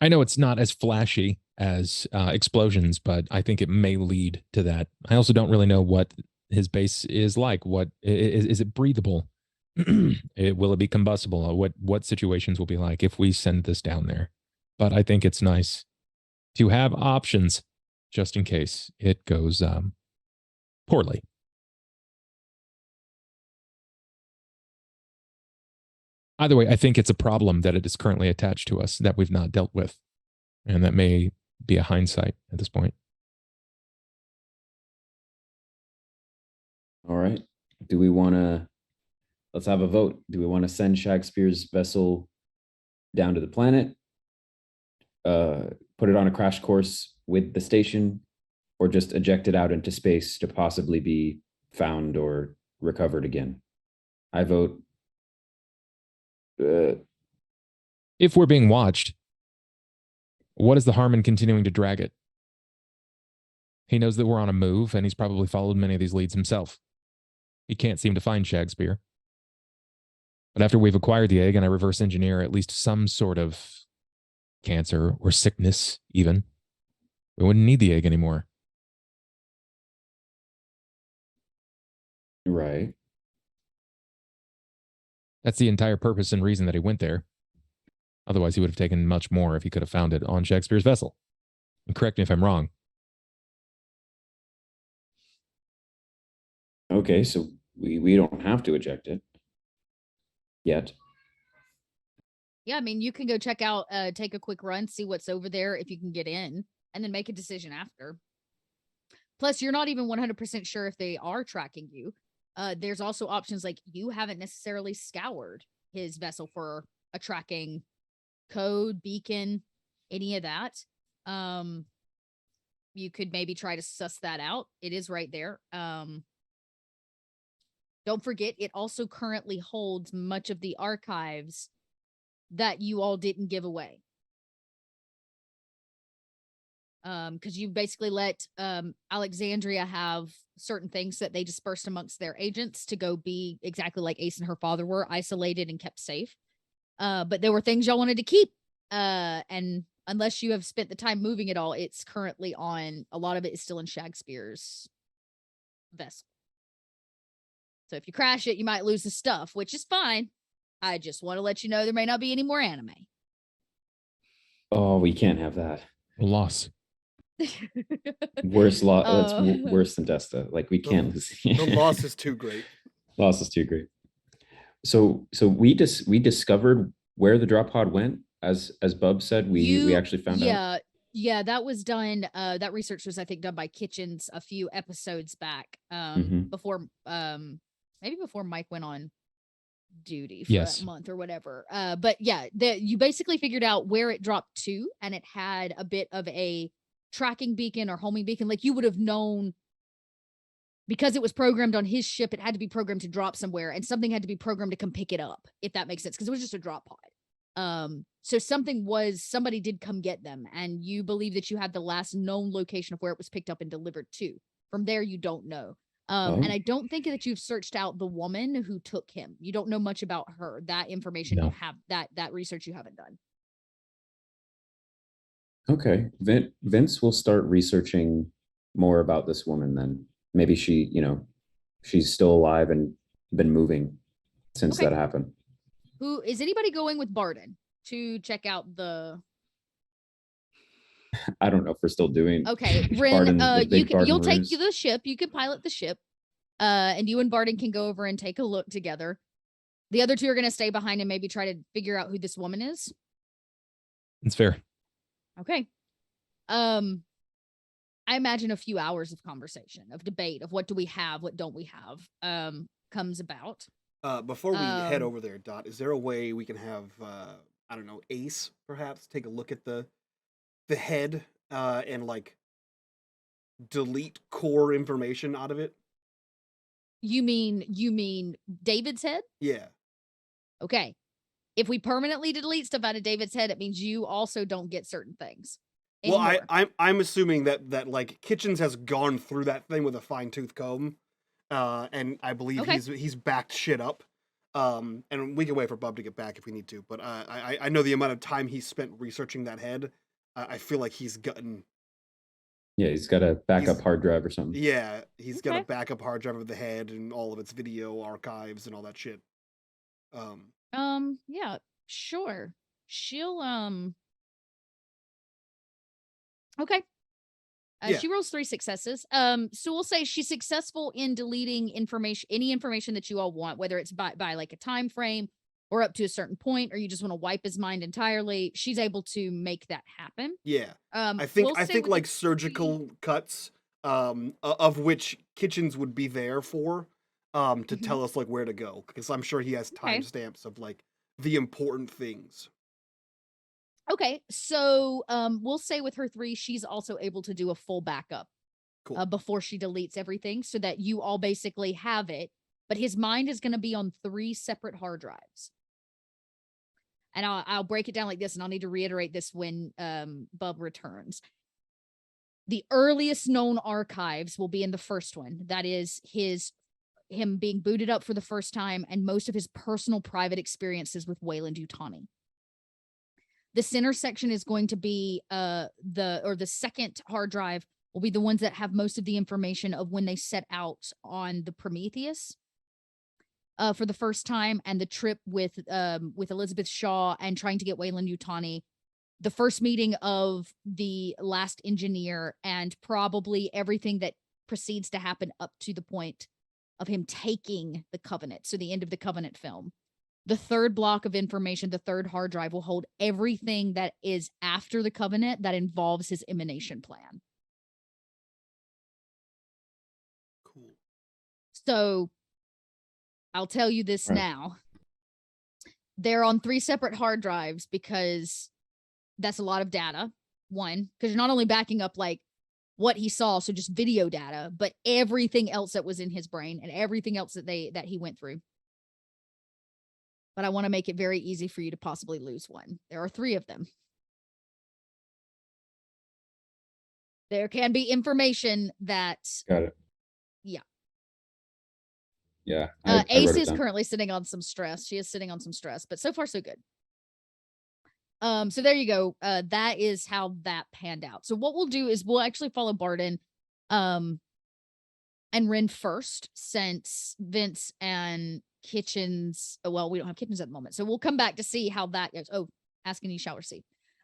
I know it's not as flashy as explosions, but I think it may lead to that. I also don't really know what his base is like. What is it breathable? Will it be combustible? What situations will be like if we send this down there? But I think it's nice to have options just in case it goes poorly. Either way, I think it's a problem that it is currently attached to us that we've not dealt with. And that may be a hindsight at this point. All right. Do we want to, let's have a vote. Do we want to send Shakespeare's vessel down to the planet, put it on a crash course with the station, or just eject it out into space to possibly be found or recovered again? I vote. If we're being watched, what is the harm in continuing to drag it? He knows that we're on a move, and he's probably followed many of these leads himself. He can't seem to find Shakespeare. But after we've acquired the egg and I reverse engineer at least some sort of cancer or sickness even, we wouldn't need the egg anymore. Right. That's the entire purpose and reason that he went there. Otherwise, he would have taken much more if he could have found it on Shakespeare's vessel. And correct me if I'm wrong. Okay, so we don't have to eject it yet. Yeah, I mean, you can go check out, take a quick run, see what's over there if you can get in, and then make a decision after. Plus, you're not even 100% sure if they are tracking you. There's also options like you haven't necessarily scoured his vessel for a tracking code, beacon, any of that. You could maybe try to suss that out. It is right there. Don't forget, it also currently holds much of the archives that you all didn't give away. Because you basically let Alexandria have certain things that they dispersed amongst their agents to go be exactly like Ace and her father were, isolated and kept safe. But there were things y'all wanted to keep. And unless you have spent the time moving it all, it's currently on, a lot of it is still in Shakespeare's vessel. So if you crash it, you might lose the stuff, which is fine. I just want to let you know there may not be any more anime. Oh, we can't have that. A loss. Worse loss. That's worse than Desta. Like we can't lose. The loss is too great. Loss is too great. So we discovered where the drop pod went, as Bub said. We actually found out. Yeah, that was done. That research was, I think, done by Kitchens a few episodes back. Before maybe before Mike went on duty for that month or whatever. But yeah, you basically figured out where it dropped to, and it had a bit of a tracking beacon or homing beacon. Like you would have known, because it was programmed on his ship, it had to be programmed to drop somewhere, and something had to be programmed to come pick it up, if that makes sense, because it was just a drop pod. So somebody did come get them, and you believe that you had the last known location of where it was picked up and delivered to. From there, you don't know. And I don't think that you've searched out the woman who took him. You don't know much about her. That information you have, that research you haven't done. Okay. Vince will start researching more about this woman then. Maybe she, she's still alive and been moving since that happened. Who is anybody going with Barden to check out the? I don't know if we're still doing. Okay, Ren, you'll take ruse. the ship. You can pilot the ship, and you and Barden can go over and take a look together. The other two are going to stay behind and maybe try to figure out who this woman is. It's fair. Okay. I imagine a few hours of conversation, of debate, of what do we have, what don't we have, comes about. Before we head over there, Dot, is there a way we can have, I don't know, Ace perhaps take a look at the head and like delete core information out of it? You mean David's head? Yeah. Okay. If we permanently delete stuff out of David's head, it means you also don't get certain things. Well, I'm assuming that like Kitchens has gone through that thing with a fine-tooth comb, and I believe he's backed shit up. And we can wait for Bub to get back if we need to. But I know the amount of time he spent researching that head. I feel like he's gotten. Yeah, he's got a backup hard drive or something. Yeah, he's got a backup hard drive of the head and all of its video archives and all that shit. Yeah, sure. She'll Okay. She rolls 3 successes. So we'll say she's successful in deleting any information that you all want, whether it's by like a time frame or up to a certain point, or you just want to wipe his mind entirely. She's able to make that happen. Yeah. I think like surgical cuts, of which Kitchens would be there for, to tell us like where to go, because I'm sure he has timestamps of like the important things. Okay, so we'll say with her 3, she's also able to do a full backup before she deletes everything, so that you all basically have it, but his mind is going to be on 3 separate hard drives. And I'll break it down like this, and I'll need to reiterate this when Bub returns. The earliest known archives will be in the first one. That is him being booted up for the first time and most of his personal private experiences with Weyland-Yutani. The center section is going to be the second hard drive will be the ones that have most of the information of when they set out on the Prometheus for the first time, and the trip with Elizabeth Shaw and trying to get Weyland-Yutani, the first meeting of the last engineer, and probably everything that proceeds to happen up to the point of him taking the Covenant. So the end of the Covenant film. The third block of information, the third hard drive, will hold everything that is after the Covenant that involves his emanation plan. Cool. So I'll tell you this now. They're on 3 separate hard drives because that's a lot of data. One, because you're not only backing up like what he saw, so just video data, but everything else that was in his brain and everything else that he went through. But I want to make it very easy for you to possibly lose one. There are 3 of them. There can be information that... Got it. Yeah. Yeah. Ace wrote it is down. currently sitting on some stress. She is sitting on some stress, but so far so good. So there you go. That is how that panned out. So what we'll do is we'll actually follow Barden and Ren first, since Vince and Kitchens, well, we don't have Kitchens at the moment. So we'll come back to see how that goes. Oh, ask and you shall receive.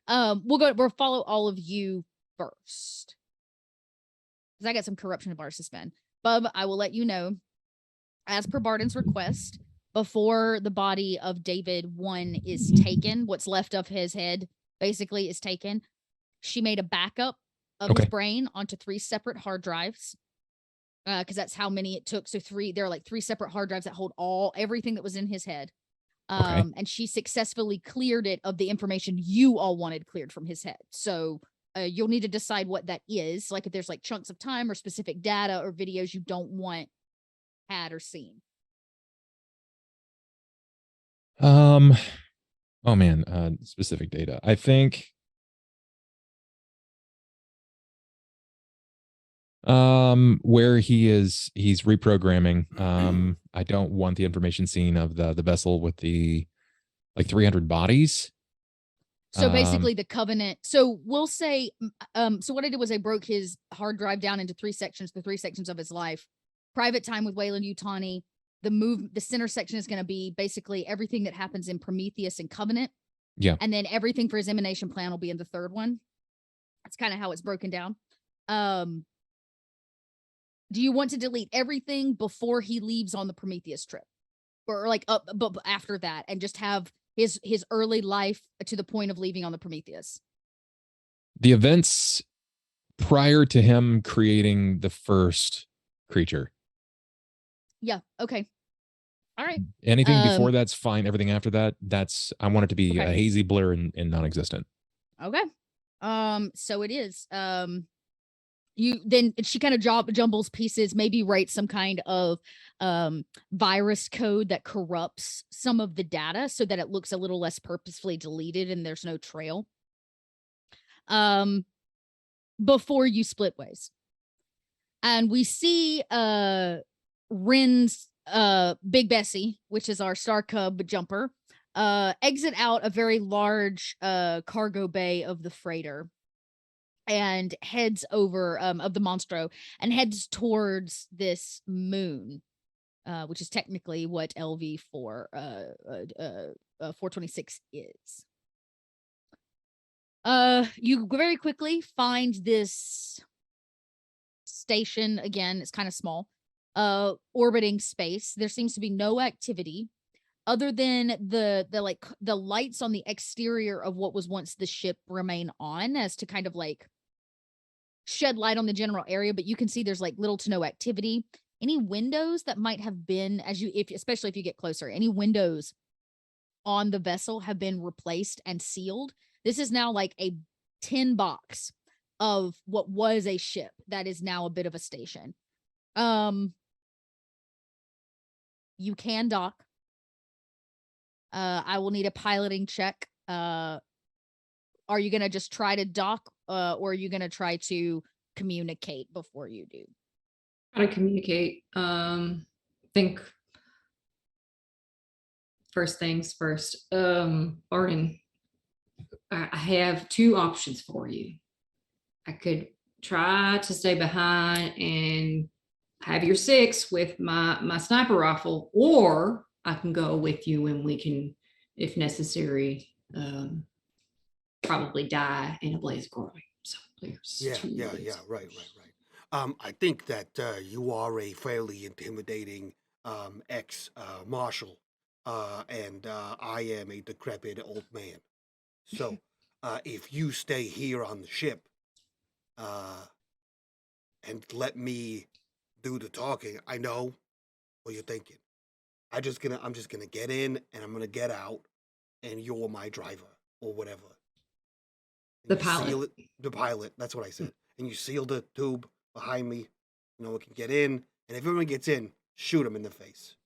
We'll follow all of you first. Because I got some corruption of our suspend. Bub, I will let you know, as per Barden's request, before the body of David 1 is taken, what's left of his head basically is taken, she made a backup of his brain onto 3 separate hard drives. Because that's how many it took. So there are like 3 separate hard drives that hold everything that was in his head. And she successfully cleared it of the information you all wanted cleared from his head. So you'll need to decide what that is. Like if there's like chunks of time or specific data or videos you don't want had or seen. Oh man, specific data. I think where he's reprogramming. I don't want the information seen of the vessel with the like 300 bodies. So basically the Covenant. So we'll say, so what I did was I broke his hard drive down into 3 sections, the 3 sections of his life. Private time with Weyland-Yutani. The center section is going to be basically everything that happens in Prometheus and Covenant. Yeah. And then everything for his emanation plan will be in the third one. That's kind of how it's broken down. Do you want to delete everything before he leaves on the Prometheus trip? Or like but after that, and just have his early life to the point of leaving on the Prometheus? The events prior to him creating the first creature. Yeah. Okay. All right. Anything before that's fine. Everything after that, I want it to be a hazy blur and non-existent. Okay. So it is. She kind of jumbles pieces, maybe writes some kind of virus code that corrupts some of the data so that it looks a little less purposefully deleted and there's no trail. Before you split ways. And we see Ren's Big Bessie, which is our Star Cub jumper, exit out a very large cargo bay of the freighter and heads over of the Monstro and heads towards this moon, which is technically what LV 426 is. You very quickly find this station. Again, it's kind of small, orbiting space. There seems to be no activity other than the lights on the exterior of what was once the ship remain on, as to kind of like shed light on the general area, but you can see there's like little to no activity. Any windows that might have been, especially if you get closer, any windows on the vessel have been replaced and sealed. This is now like a tin box of what was a ship that is now a bit of a station. You can dock. I will need a piloting check. Are you going to just try to dock, or are you going to try to communicate before you do? Try to communicate. Think first things first. Barden, I have 2 options for you. I could try to stay behind and have your 6 with my sniper rifle, or I can go with you and we can, if necessary, probably die in a blaze of glory. So there's Yeah, two yeah, ways. yeah. Right. I think that you are a fairly intimidating ex marshal, and I am a decrepit old man. So, if you stay here on the ship, and let me do the talking, I know what you're thinking. I'm just gonna get in and I'm gonna get out, and you're my driver or whatever. And The you pilot. seal it, the pilot. That's what I said. And you seal the tube behind me. You know, it can get in, and if everyone gets in, shoot him in the face.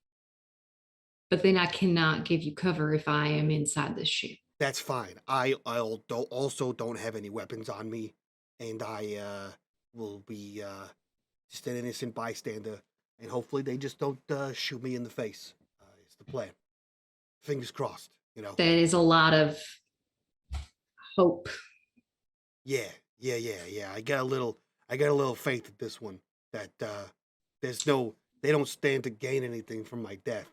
But then I cannot give you cover if I am inside the ship. That's fine. I also don't have any weapons on me, and I will be just an innocent bystander, and hopefully they just don't shoot me in the face. It's the plan. Fingers crossed. You know. That is a lot of hope. Yeah. I got a little faith at this one that they don't stand to gain anything from my death,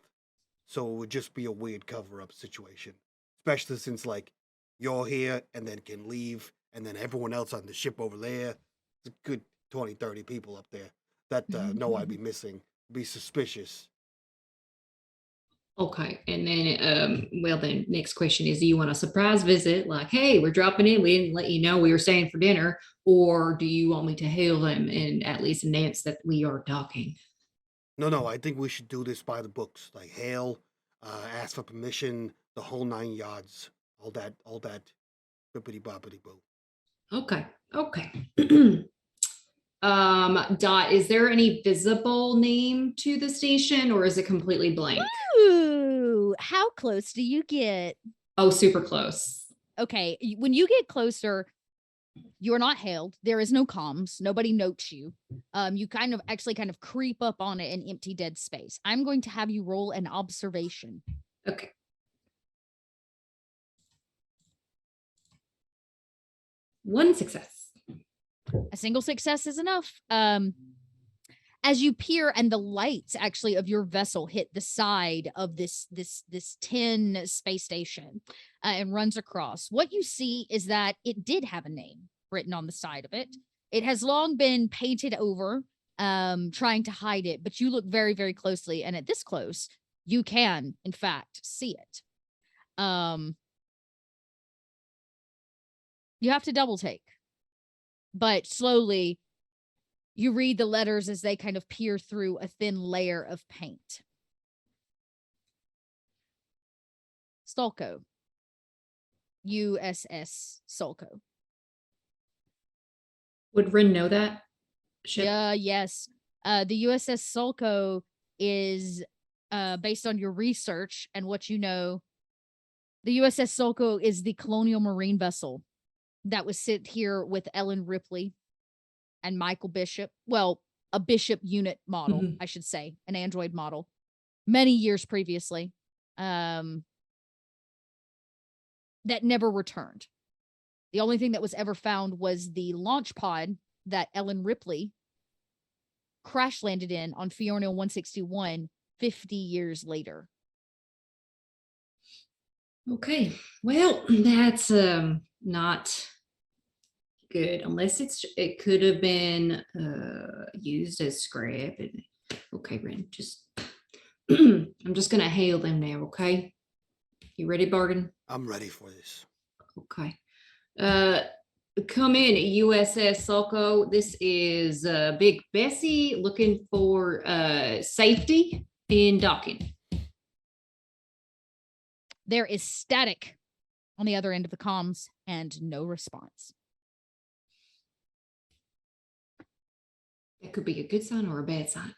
so it would just be a weird cover-up situation, especially since like you're here and then can leave, and then everyone else on the ship over there, it's a good 20, 30 people up there that know I'd be missing, be suspicious. Okay. And then, well, then next question is, do you want a surprise visit? Like, hey, we're dropping in. We didn't let you know we were staying for dinner. Or do you want me to hail them and at least announce that we are docking? No, I think we should do this by the books, like hail, ask for permission, the whole 9 yards, all that, bippity boppity boo. Okay. Dot, is there any visible name to the station or is it completely blank? Ooh, how close do you get? Oh, super close. Okay, when you get closer, you're not hailed. There is no comms. Nobody notes you. You kind of creep up on an empty dead space. I'm going to have you roll an observation. Okay. One success. A single success is enough. As you peer and the lights actually of your vessel hit the side of this tin space station and runs across, what you see is that it did have a name written on the side of it. It has long been painted over, trying to hide it, but you look very, very closely, and at this close, you can, in fact, see it. You have to double take, but slowly you read the letters as they kind of peer through a thin layer of paint. Sulco. USS Sulco. Would Rin know that ship? Yeah, yes. The USS Sulco is, based on your research and what you know, the USS Sulco is the colonial marine vessel that was sent here with Ellen Ripley and Michael Bishop. Well, a Bishop unit model, I should say, an android model, many years previously, that never returned. The only thing that was ever found was the launch pod that Ellen Ripley crash landed in on Fiorno 161 50 years later. Okay. Well, that's not good unless it could have been used as scrap. Okay, Ren, just I'm just gonna hail them now, okay? You ready, Bargain? I'm ready for this. Okay. Come in, USS Sulco. This is Big Bessie looking for safety in docking. There is static on the other end of the comms and no response. It could be a good sign or a bad sign.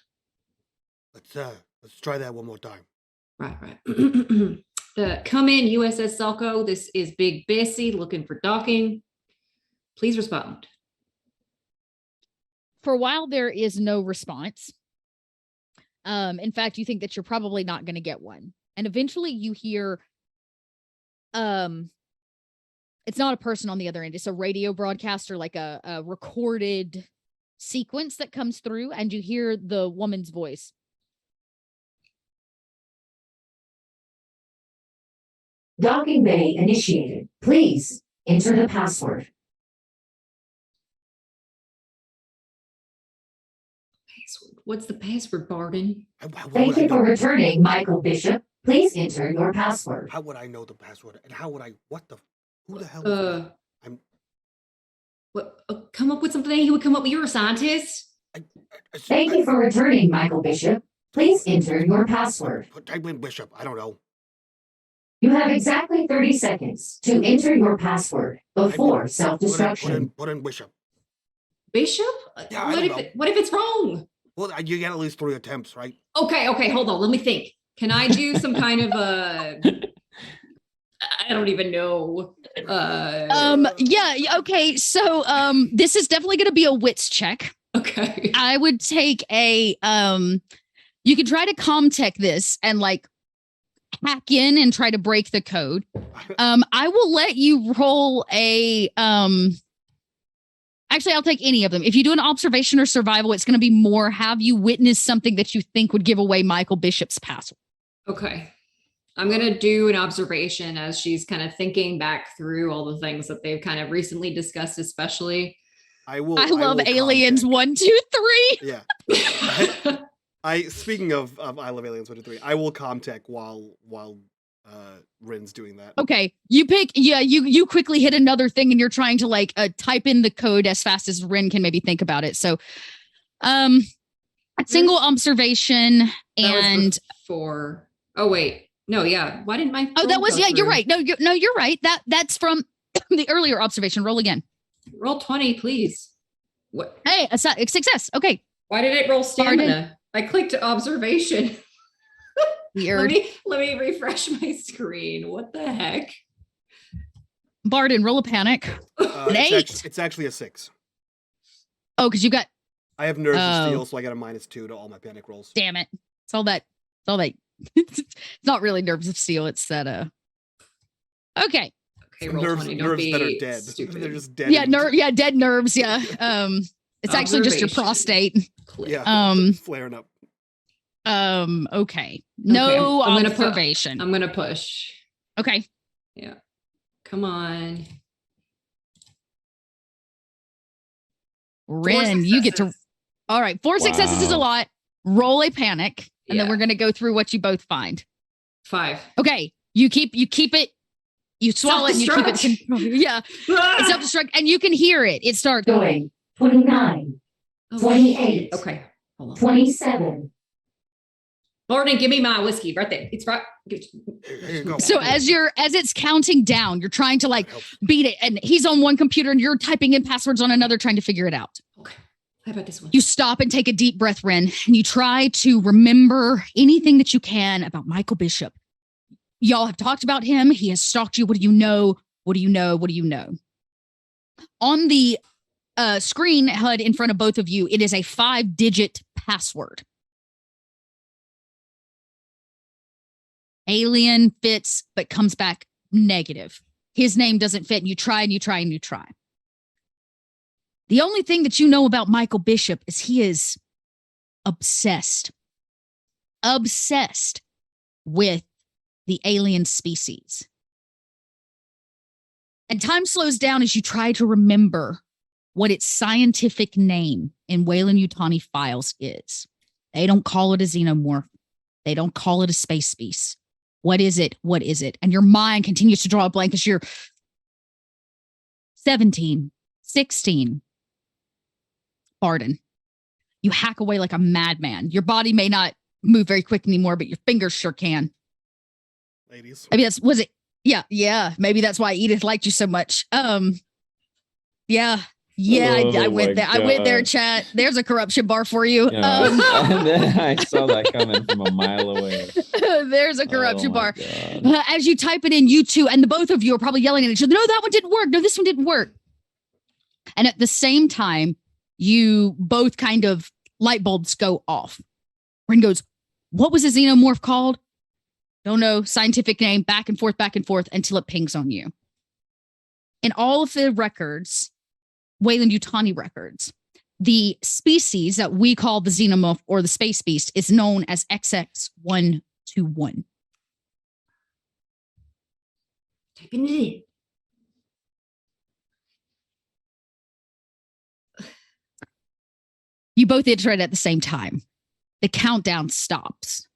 Let's try that one more time. Right. Come in, USS Sulco. This is Big Bessie looking for docking. Please respond. For a while, there is no response. In fact, you think that you're probably not going to get one. And eventually you hear, It's not a person on the other end. It's a radio broadcaster, like a recorded sequence that comes through, and you hear the woman's voice. Docking bay initiated. Please enter the password. What's the password, Barden? Thank you for returning, Michael Bishop. Please enter your password. How would I know the password? And how would I? Who the hell? Is that? What? Come up with something he would come up with. You're a scientist. Thank you for returning, Michael Bishop. Please enter your password. Type in Bishop. I don't know. You have exactly 30 seconds to enter your password before self-destruction. Put in Bishop. Bishop? Yeah, what if it's wrong? Well, you get at least 3 attempts, right? Okay, hold on. Let me think. Can I do some kind of I don't even know. Yeah, okay. So this is definitely gonna be a wits check. Okay. I would take a you could try to comtech this and like hack in and try to break the code. I will let you roll a actually, I'll take any of them. If you do an observation or survival, it's going to be more have you witnessed something that you think would give away Michael Bishop's password. Okay. I'm going to do an observation as she's kind of thinking back through all the things that they've kind of recently discussed, especially. I love Aliens 1, 2, 3. Yeah. Speaking of I love Aliens 1, 2, 3, I will comtech while Rin's doing that. Okay. You quickly hit another thing and you're trying to like type in the code as fast as Rin can maybe think about it. So a single observation and for oh wait. No, yeah. Why didn't my that was you're right. No, you're right. That's from the earlier observation. Roll again. Roll 20, please. What? Hey, a success. Okay. Why did it roll stamina? I clicked observation. Weird. Let me refresh my screen. What the heck? Barden, roll a panic. An 8. It's actually a 6. Oh, because you got. I have nerves of steel, so I got a -2 to all my panic rolls. Damn it! It's all that. It's not really nerves of steel. It's that. Okay. Okay. Nerves that are dead. Stupid. They're just dead. Yeah, dead nerves. Yeah. It's actually just your prostate. Yeah. Flaring up. Okay. No I'm observation. I'm gonna push. Okay. Yeah. Come on. Rin, you get to. All right. 4 successes is a lot. Roll a panic, and then we're gonna go through what you both find. 5. Okay. You keep it. You swallow it and you keep it. Yeah. It's self-destruct, and you can hear it. It starts going 29, 28. Okay. Hold on. 27. Barden, give me my whiskey right there. It's right. Here you go. So as it's counting down, you're trying to like beat it, and he's on one computer and you're typing in passwords on another, trying to figure it out. Okay. How about this one? You stop and take a deep breath, Rin, and you try to remember anything that you can about Michael Bishop. Y'all have talked about him. He has stalked you. What do you know? What do you know? What do you know? On the screen HUD in front of both of you, it is a 5-digit password. Alien fits, but comes back negative. His name doesn't fit, and you try and you try and you try. The only thing that you know about Michael Bishop is he is obsessed with the alien species. And time slows down as you try to remember what its scientific name in Weyland-Yutani files is. They don't call it a xenomorph. They don't call it a space beast. What is it? What is it? And your mind continues to draw a blank as you're 17, 16. Barden, you hack away like a madman. Your body may not move very quick anymore, but your fingers sure can. Ladies. Maybe was it? Yeah. Maybe that's why Edith liked you so much. Yeah. I went there. I went there, chat. There's a corruption bar for you. I saw that coming from a mile away. There's a corruption bar. As you type it in, you two, and the both of you are probably yelling at each other. No, that one didn't work. No, this one didn't work. And at the same time, you both kind of light bulbs go off. Rin goes, what was the xenomorph called? Don't know. Scientific name, back and forth, until it pings on you. in all of the records, Wayland Yutani records, the species that we call the xenomorph or the space beast is known as XX121. Typing it in. You both enter it at the same time. The countdown stops.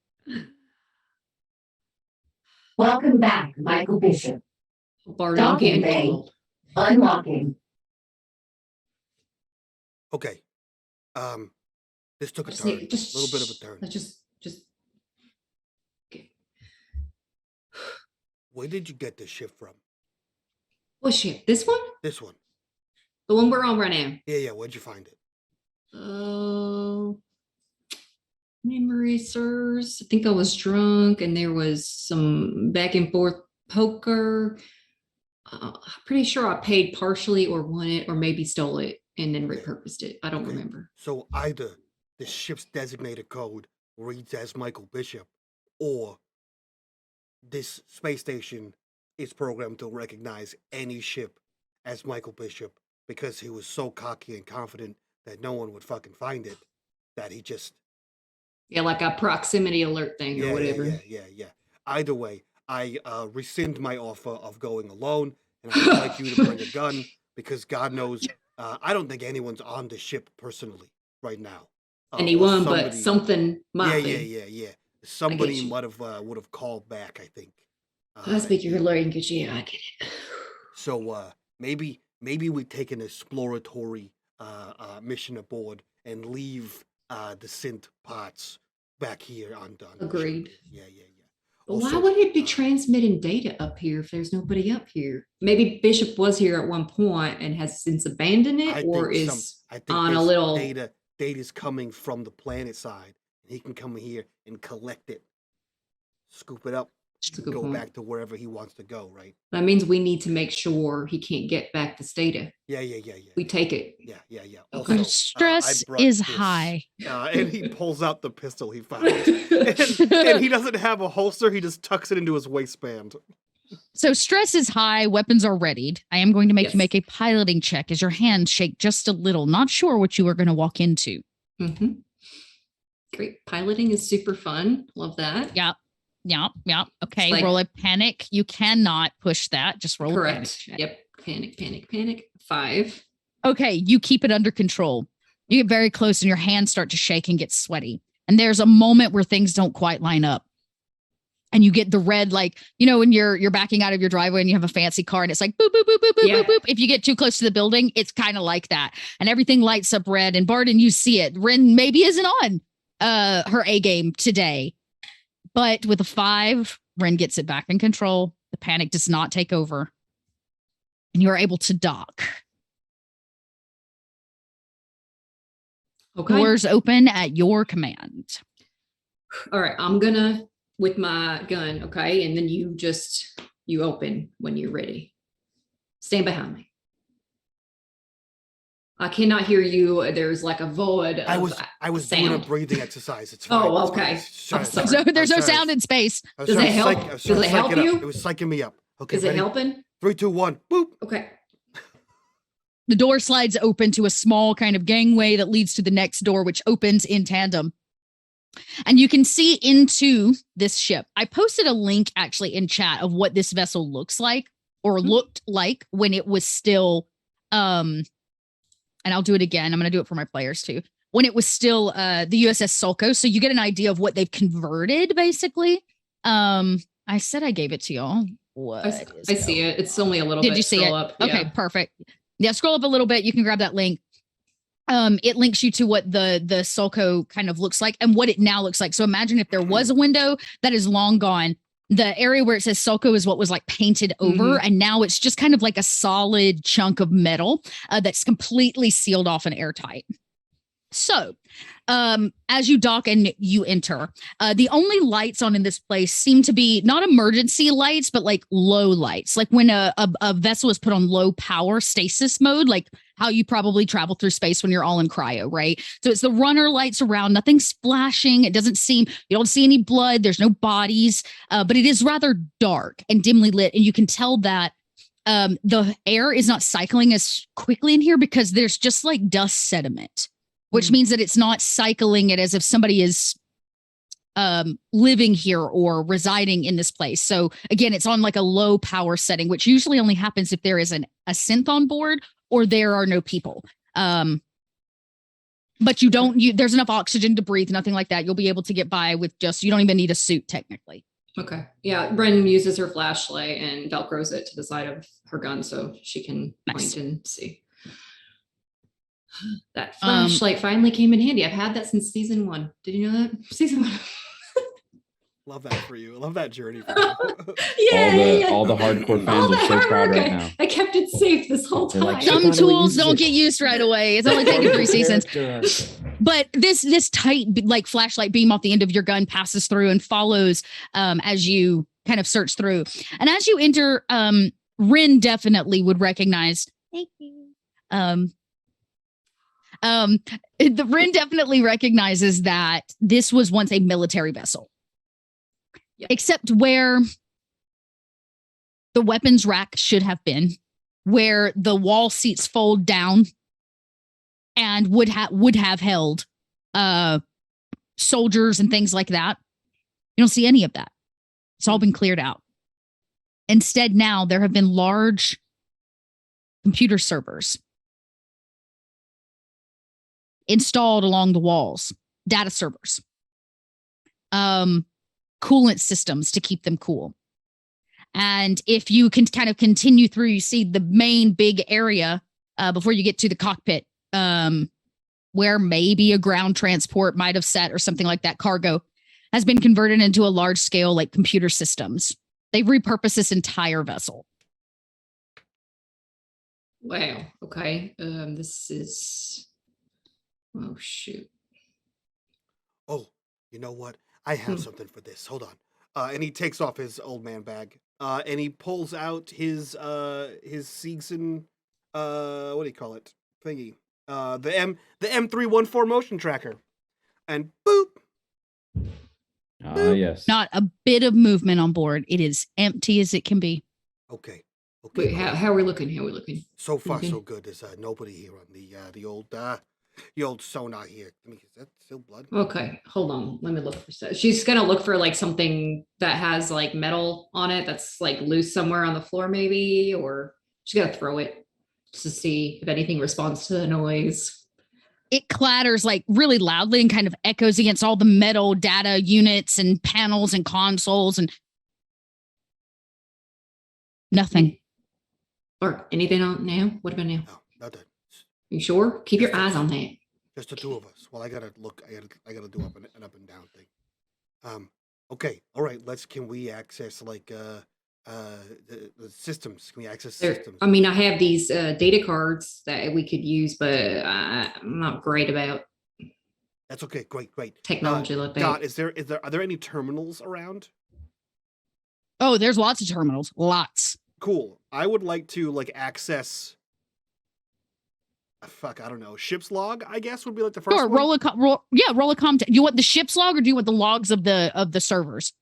Welcome back, Michael Bishop. Barney, I'm getting Docking bay. cold. Unlocking. Okay. This took a Just turn. need- just a little bit of a turn. Let's just. Okay. Where did you get this ship from? What ship? This one? This one. The one we're on right now. Yeah. Where'd you find it? Memory serves. I think I was drunk and there was some back and forth poker. I'm pretty sure I paid partially or won it or maybe stole it and then repurposed it. I don't Okay. remember. So either the ship's designated code reads as Michael Bishop, or this space station is programmed to recognize any ship as Michael Bishop because he was so cocky and confident that no one would fucking find it, that he just Yeah, like a proximity alert thing or whatever. Yeah. Either way, I rescind my offer of going alone, and I would like you to bring a gun because God knows, I don't think anyone's on the ship personally right now. Or Anyone, but somebody- something might be. Yeah. Somebody you. would have called back, I think. I speak your language. Yeah, I get it. So maybe we take an exploratory mission aboard and leave the synth parts back here on the ship. Agreed. Yeah. But why Also, would it be transmitting data up here if there's nobody up here? Maybe Bishop was here at one point and has since abandoned I it, or think is I think on a this little. data's coming from the planet side. He can come here and collect it, scoop it up, That's a good go point. back to wherever he wants to go, right? That means we need to make sure he can't get back this data. Yeah. We take it. Yeah. Okay. Also, Stress I brought is this, high. and he pulls out the pistol he found. and he doesn't have a holster, he just tucks it into his waistband. So stress is high. Weapons are readied. I am going to make Yes. you make a piloting check as your hands shake just a little. Not sure what you are going to walk into. Mhm. Great. Piloting is super fun. Love that. Yeah. Okay. like- roll a panic. You cannot push that. Just roll a panic Correct. check. Yep. Panic. 5. Okay. You keep it under control. You get very close and your hands start to shake and get sweaty. And there's a moment where things don't quite line up. And you get the red, like, when you're backing out of your driveway and you have a fancy car and it's like boop, boop, boop, boop, boop, Yeah. boop, boop. If you get too close to the building, it's kind of like that. And everything lights up red. And Barden, you see it. Ren maybe isn't on her A game today. But with a 5, Ren gets it back in control. The panic does not take over. And you're able to dock. Okay. Doors open at your command. All right. I'm gonna with my gun. Okay. And then you open when you're ready. Stand behind me. I cannot hear you. There's like a void. I was doing a sound. breathing exercise. It's fine. Oh, it's fine. okay. It's I'm fine. sorry. So there's no I'm sorry. sound in space. I was Does trying it to help? psych- I was Does trying to it help psych up. you? It was psyching me up. Okay, Is it ready? helping? 3, 2, 1, boop. Okay. The door slides open to a small kind of gangway that leads to the next door, which opens in tandem. And you can see into this ship. I posted a link actually in chat of what this vessel looks like or looked like when it was still, and I'll do it again. I'm going to do it for my players too. When it was still the USS Sulco. So you get an idea of what they've converted basically. I said I gave it to y'all. What? I see it. It's only a little Did bit. you see Scroll it? Up. Okay, Yeah. perfect. Yeah, scroll up a little bit. You can grab that link. It links you to what the Sulco kind of looks like and what it now looks like. So imagine if there was a window that is long gone. The area where it says Sulco is what was like painted over, and now it's just kind of like a solid chunk of metal that's completely sealed off and airtight. So, as you dock and you enter, the only lights on in this place seem to be not emergency lights, but like low lights, like when a vessel is put on low power stasis mode, like how you probably travel through space when you're all in cryo, right? So it's the runner lights around, nothing splashing. It doesn't seem, you don't see any blood. There's no bodies, but it is rather dark and dimly lit. And you can tell that The air is not cycling as quickly in here because there's just like dust sediment, which means that it's not cycling it as if somebody is living here or residing in this place. So again, it's on like a low power setting, which usually only happens if there is a synth on board or there are no people. But there's enough oxygen to breathe, nothing like that. You'll be able to get by with you don't even need a suit technically. Okay. Yeah. Bren uses her flashlight and Velcros it to the side of her gun so she can point and see. That flashlight finally came in handy. I've had that since season 1. Did you know that? Season 1. Love that for you. I love that journey for you. Yeah. All the hardcore fans are so proud right now. I kept it safe this whole time. Like, Some finally tools uses don't it. get used right away. It's only taken 3 seasons. But this tight like flashlight beam off the end of your gun passes through and follows as you kind of search through. And as you enter, Rin definitely would recognize. Thank you. The Rin definitely recognizes that this was once a military vessel. Yeah. Except where the weapons rack should have been, where the wall seats fold down and would have held soldiers and things like that. You don't see any of that. It's all been cleared out. Instead, now there have been large computer servers installed along the walls, data servers, coolant systems to keep them cool. And if you can kind of continue through, you see the main big area before you get to the cockpit, where maybe a ground transport might have sat or something like that. Cargo has been converted into a large scale like computer systems. They've repurposed this entire vessel. Wow. Okay. This is. Oh shoot. Oh, you know what? I have something for this. Hold on. And he takes off his old man bag. And he pulls out his Seegson, what do you call it? Thingy. The M314 motion tracker. And boop. Yes. Not a bit of movement on board. It is empty as it can be. Okay. Wait, how are we looking? How are we looking? So far, Okay. so good. There's nobody here on the old sonar here. Is that still blood? Okay, hold on. Let me look for stuff. She's gonna look for like something that has like metal on it that's like loose somewhere on the floor, maybe, or she's gonna throw it just to see if anything responds to the noise. It clatters like really loudly and kind of echoes against all the metal data units and panels and consoles and nothing. Or anything on now? What about now? No, nothing. You sure? Keep your eyes on that. Just the two of us. Well, I gotta look. I gotta do an up and down thing. Okay. All right. Can we access like the systems? Can we access systems? I mean, I have these data cards that we could use, but I'm not great about That's okay. Great. technology like that. Dot, are there any terminals around? Oh, there's lots of terminals. Lots. Cool. I would like to like access. I don't know. Ship's log, I guess, would be like the first Sure, one. roll a com. Do you want the ship's log or do you want the logs of the servers?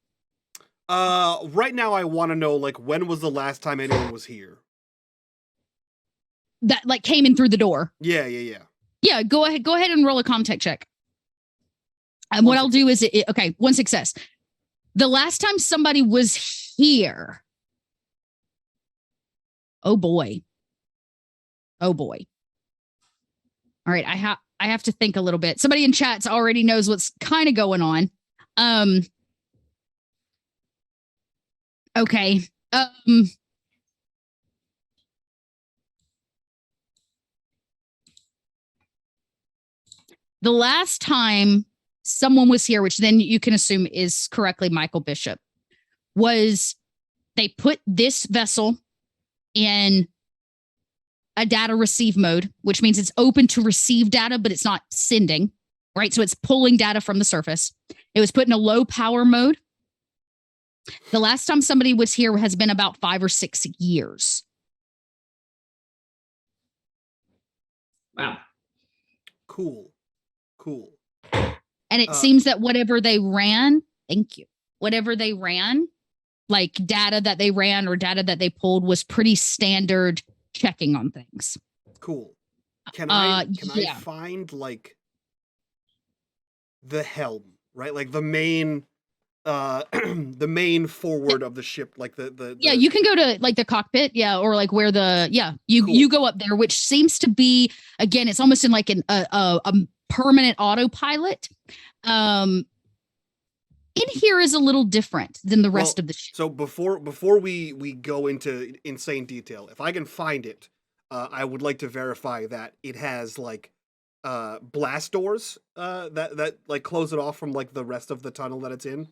Right now I want to know like when was the last time anyone was here? That like came in through the door. Yeah. Yeah, go ahead and roll a comtech check. And what I'll do is okay, 1 success. The last time somebody was here. Oh boy. All right, I have to think a little bit. Somebody in chats already knows what's kind of going on. Okay. The last time someone was here, which then you can assume is correctly Michael Bishop, was they put this vessel in a data receive mode, which means it's open to receive data, but it's not sending, right? So it's pulling data from the surface. It was put in a low power mode. The last time somebody was here has been about 5 or 6 years. Wow. Cool. And it seems that whatever they ran like data that they ran or data that they pulled was pretty standard checking on things. Cool. Can I yeah. find like the helm, right? Like the main the main forward of the ship, like the yeah, you can go to like the cockpit, yeah, or like where the you Cool. you go up there, which seems to be, again, it's almost in like a permanent autopilot. In here is a little different than the rest of the ship. So before we go into insane detail, if I can find it, I would like to verify that it has like blast doors that like close it off from like the rest of the tunnel that it's in.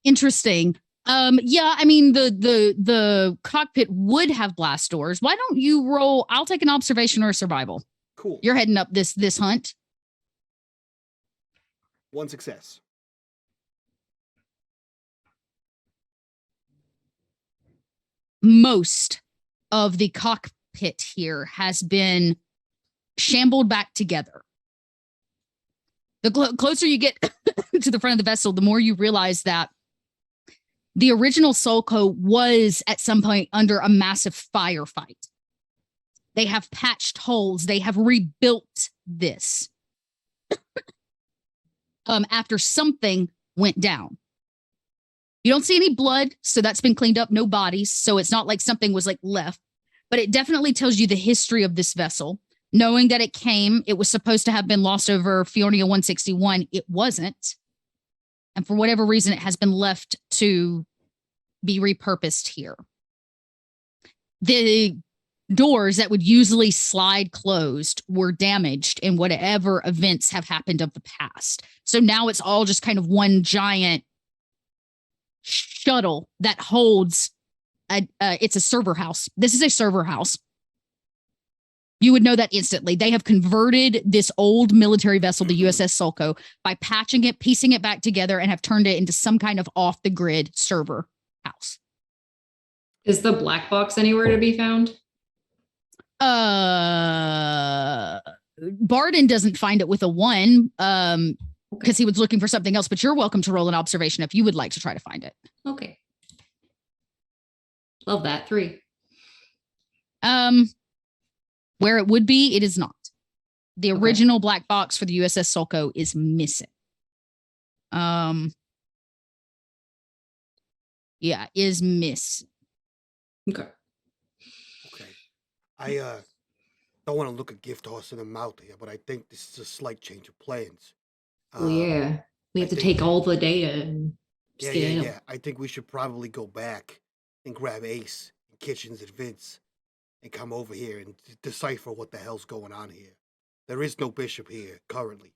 Interesting. Yeah, I mean the cockpit would have blast doors. Why don't you roll? I'll take an observation or a survival. Cool. You're heading up this hunt. 1 success. Most of the cockpit here has been shambled back together. The closer you get to the front of the vessel, the more you realize that the original Sulco was at some point under a massive firefight. They have patched holes. They have rebuilt this after something went down. You don't see any blood, so that's been cleaned up. No bodies, so it's not like something was like left. But it definitely tells you the history of this vessel. Knowing that it was supposed to have been lost over Fiornia 161. It wasn't. And for whatever reason, it has been left to be repurposed here. The doors that would usually slide closed were damaged in whatever events have happened of the past. So now it's all just kind of one giant shuttle that holds it's a server house. This is a server house. You would know that instantly. They have converted this old military vessel, the USS Sulco, by patching it, piecing it back together, and have turned it into some kind of off-the-grid server house. Is the black box anywhere to be found? Barden doesn't find it with a 1 because he was looking for something else, but you're welcome to roll an observation if you would like to try to find it. Okay. Love that. 3. Where it would be, it is not. The Okay. original black box for the USS Sulco is missing. Yeah, is missing. Okay. Okay. I don't want to look a gift horse in the mouth here, but I think this is a slight change of plans. Well, yeah. We have I to think- take all the data and scan it. Yeah. I think we should probably go back and grab Ace and Kitchens and Vince and come over here and decipher what the hell's going on here. There is no bishop here currently.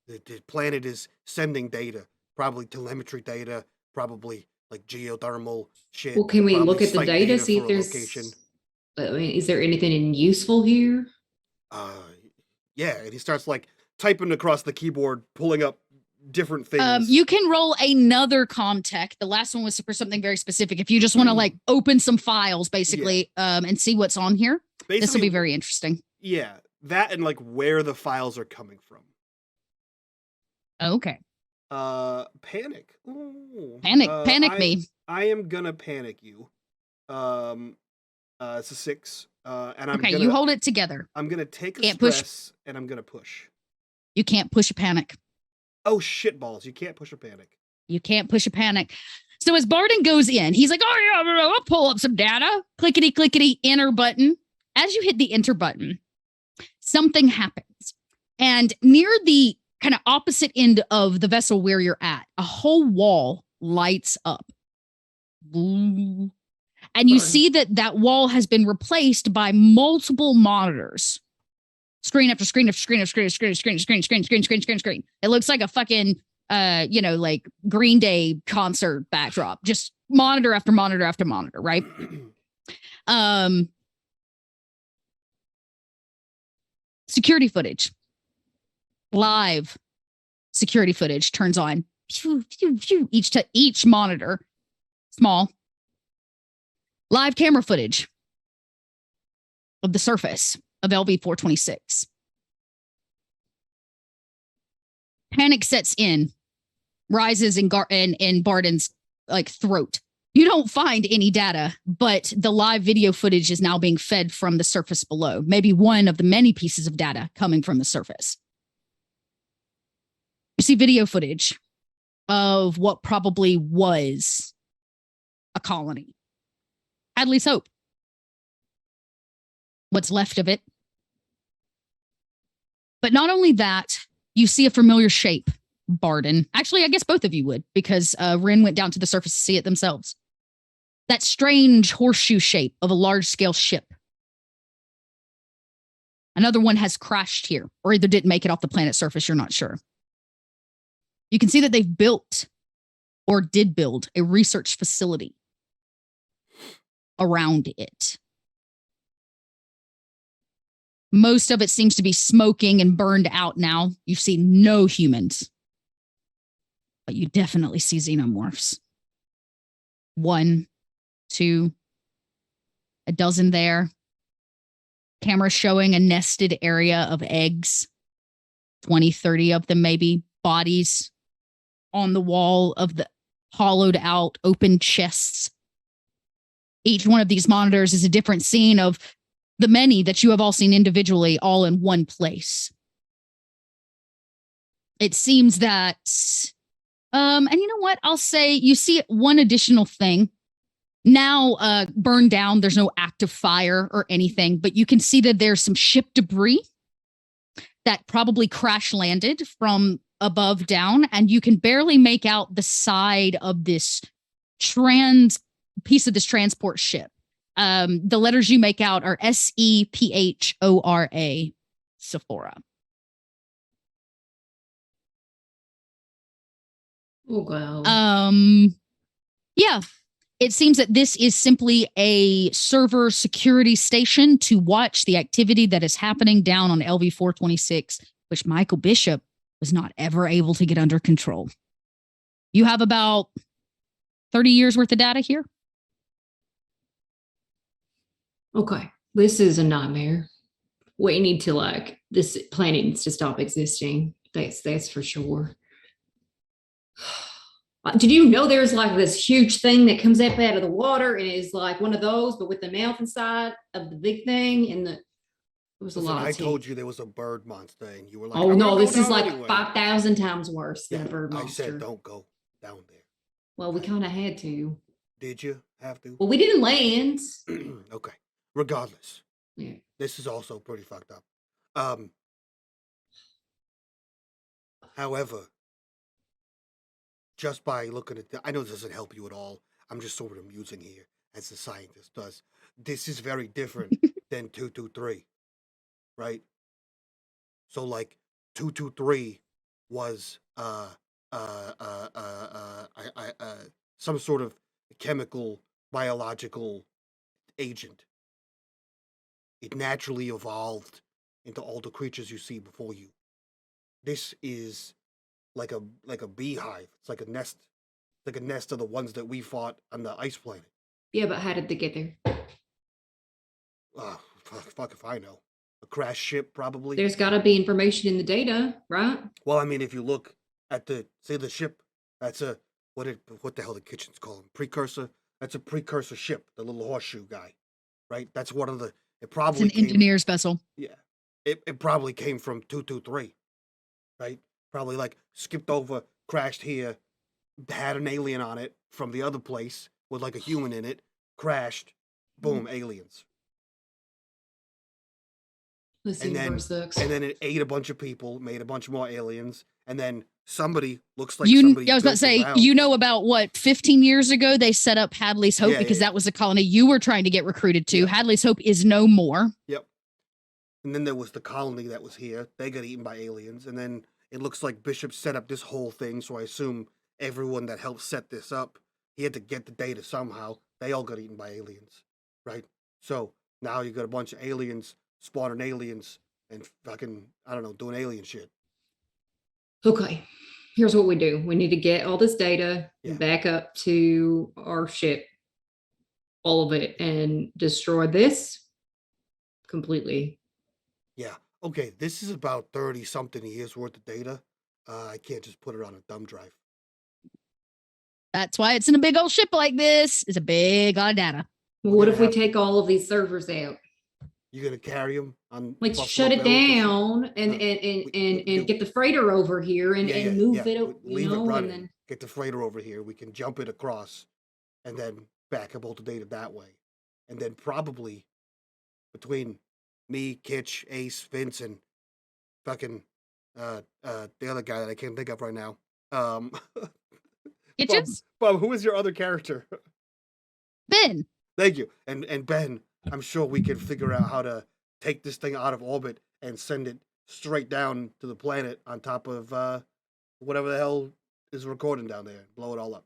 The planet is sending data, probably telemetry data, probably like geothermal shit. Well, can we probably look at the site data, see for if a there's location. I mean, is there anything useful here? Yeah, and he starts like typing across the keyboard, pulling up different things. You can roll another comtech. The last one was for something very specific. If you just want to like open some files, basically, and see what's on here, this will Basically, be very interesting. Yeah, that and like where the files are coming from. Okay. Panic. Ooh. Panic me. I am gonna panic you. It's a 6. And I'm Okay, gonna, you hold it together. I'm gonna take a Can't push. stress and I'm gonna push. You can't push a panic. Oh shit balls! You can't push a panic. You can't push a panic. So as Barden goes in, he's like, oh yeah, I'll pull up some data. Clickety, clickety, enter button. As you hit the enter button, something happens. And near the kind of opposite end of the vessel where you're at, a whole wall lights up. And you see that wall has been replaced by multiple monitors. Screen after screen after screen after screen after screen after screen screen screen screen screen screen. It looks like a fucking like Green Day concert backdrop. Just monitor after monitor after monitor, right? Security footage. Live security footage turns on. Phew, phew, phew, each monitor. Small. Live camera footage of the surface of LV 426. Panic sets in, rises in Barden's throat. You don't find any data, but the live video footage is now being fed from the surface below. Maybe one of the many pieces of data coming from the surface. You see video footage of what probably was a colony. Hadley's Hope. What's left of it. But not only that, you see a familiar shape, Barden. Actually, I guess both of you would, because Ren went down to the surface to see it themselves. That strange horseshoe shape of a large-scale ship. Another one has crashed here, or either didn't make it off the planet's surface, you're not sure. You can see that they've built, or did build, a research facility around it. Most of it seems to be smoking and burned out now. You see no humans, but you definitely see xenomorphs. 1, 2, a dozen there. Camera showing a nested area of eggs. 20, 30 of them maybe. Bodies on the wall of the hollowed out open chests. Each one of these monitors is a different scene of the many that you have all seen individually, all in one place. It seems that, and you know what? I'll say you see one additional thing. Now burned down, there's no active fire or anything, but you can see that there's some ship debris that probably crash landed from above down, and you can barely make out the side of this piece of this transport ship. The letters you make out are SEPHORA, Sephora. Oh, wow. Yeah. It seems that this is simply a server security station to watch the activity that is happening down on LV-426, which Michael Bishop was not ever able to get under control. You have about 30 years worth of data here. Okay. This is a nightmare. We need to this planet needs to stop existing. That's for sure. Did you know there's this huge thing that comes up out of the water and is like one of those, but with the mouth inside of the big thing? And it was a lot of I teeth. told you there was a bird monster, and you were like, "Oh no, this is anyway. 5,000 times worse than a bird monster." I said, don't go down there. Well, we kind of had to. Did you have to? Well, we didn't land. Okay. Regardless, Yeah. this is also pretty fucked up. However, just by looking at I know this doesn't help you at all. I'm just sort of amusing here, as the scientist does. This is very different than 223, right? So 223 was some sort of chemical, biological agent. It naturally evolved into all the creatures you see before you. This is like a beehive. It's like a nest. Like a nest of the ones that we fought on the ice planet. Yeah, but how did they get there? Oh, fuck if I know. A crash ship, probably. There's got to be information in the data, right? Well, I mean, if you look at the ship, that's a what the hell the kitchens call them? Precursor. That's a precursor ship. The little horseshoe guy, right? That's one of the. It probably. It's an engineer's vessel. Yeah, it probably came from 223, right? Probably skipped over, crashed here, had an alien on it from the other place with a human in it, crashed, boom, aliens. And then it ate a bunch of people, made a bunch more aliens, and then somebody looks like somebody. I was about to say, you know about what 15 years ago they set up Hadley's Hope because that was the colony you were trying to get recruited to. Hadley's Hope is no more. Yep. And then there was the colony that was here. They got eaten by aliens, and then it looks like Bishop set up this whole thing. So I assume everyone that helped set this up, he had to get the data somehow. They all got eaten by aliens, right? So now you got a bunch of aliens spawning aliens and fucking, I don't know, doing alien shit. Okay, here's what we do. We need to get all this data back up to our ship, all of it, and destroy this completely. Yeah. Okay, this is about 30-something years worth of data. I can't just put it on a thumb drive. That's why it's in a big old ship like this. It's a big lot of data. Well, what if we take all of these servers out? You gonna carry them on? Let's Buffalo shut it Bill? down and we- get the freighter over here and move it, Leave you it know, running. and then Get the freighter over here. We can jump it across, and then back up all the data that way, and then probably between me, Kitch, Ace, Vince, and fucking the other guy that I can't think of right now. Kitchens? Bob, who is your other character? Ben. Thank you. And Ben, I'm sure we can figure out how to take this thing out of orbit and send it straight down to the planet on top of whatever the hell is recording down there. Blow it all up.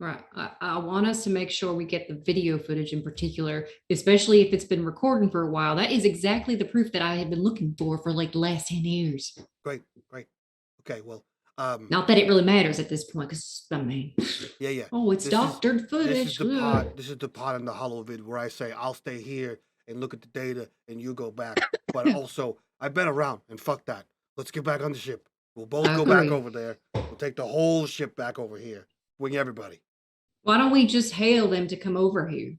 right. I want us to make sure we get the video footage in particular, especially if it's been recording for a while. That is exactly the proof that I had been looking for like the last 10 years. Great. Okay, well, Not that it really matters at this point, because I mean, yeah. oh, it's This is- doctored footage. This is the part in the hollow vid where I say I'll stay here and look at the data and you go back. But also, I've been around and fuck that. Let's get back on the ship. We'll both I go back agree. over there. We'll take the whole ship back over here. Bring everybody. Why don't we just hail them to come over here,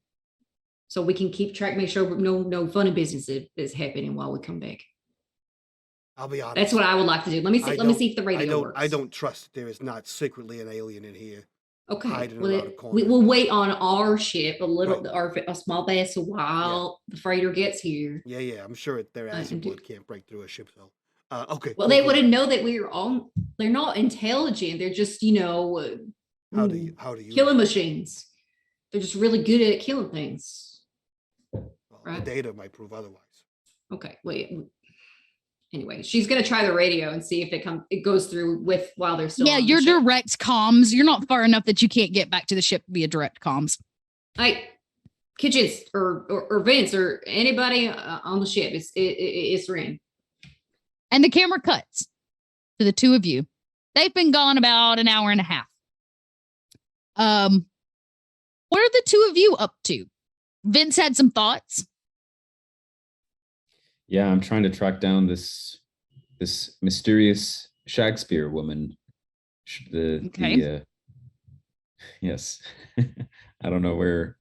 so we can keep track, make sure no funny business is happening while we come back. I'll be honest. That's what I would like to do. Let me see. Let me see if the radio works. I don't trust that there is not secretly an alien in here. Okay. hiding Well, around a corner. we will wait on our ship Right. a small vessel while the freighter gets here. Yeah. I'm sure their acid do- blood can't break through a ship cell. Okay. Well, they wouldn't know that we were on. They're not intelligent. They're just, How do you killing machines. They're just really good at killing things. well, right? The data might prove otherwise. Okay, wait. Anyway, she's gonna try the radio and see if it goes through with while they're still. Yeah, on the your ship. direct comms. You're not far enough that you can't get back to the ship via direct comms. Hey, Kitchens or Vince or anybody on the ship. It's Ren. And the camera cuts to the two of you. They've been gone about an hour and a half. What are the two of you up to? Vince had some thoughts. Yeah, I'm trying to track down this mysterious Shakespeare woman. Yes. I don't know where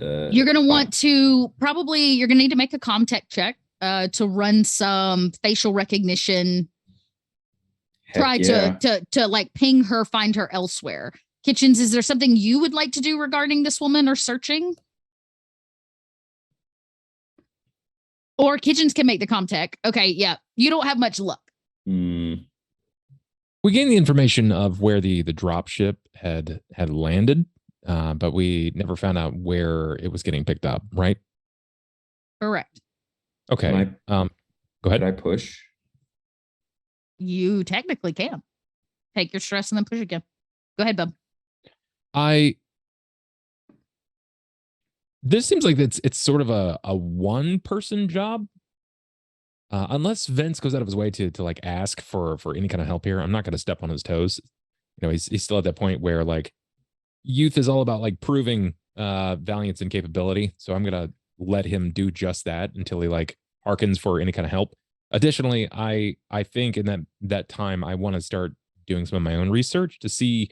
You're going to want to you're going to need to make a comm check to run some facial recognition. Heck yeah. to like ping her, find her elsewhere. Kitchens, is there something you would like to do regarding this woman or searching? Or Kitchens can make the comm tech. Okay, yeah. You don't have much luck. Mm, We gained the information of where the drop ship had landed, but we never found out where it was getting picked up, right? Correct. Okay. Go ahead. Did I push? You technically can. Take your stress and then push again. Go ahead, bub. This seems like it's sort of a one-person job. Unless Vince goes out of his way to like ask for any kind of help here, I'm not going to step on his toes. He's still at that point where like youth is all about like proving valiance and capability. So I'm going to let him do just that until he like harkens for any kind of help. Additionally, I think in that time I want to start doing some of my own research to see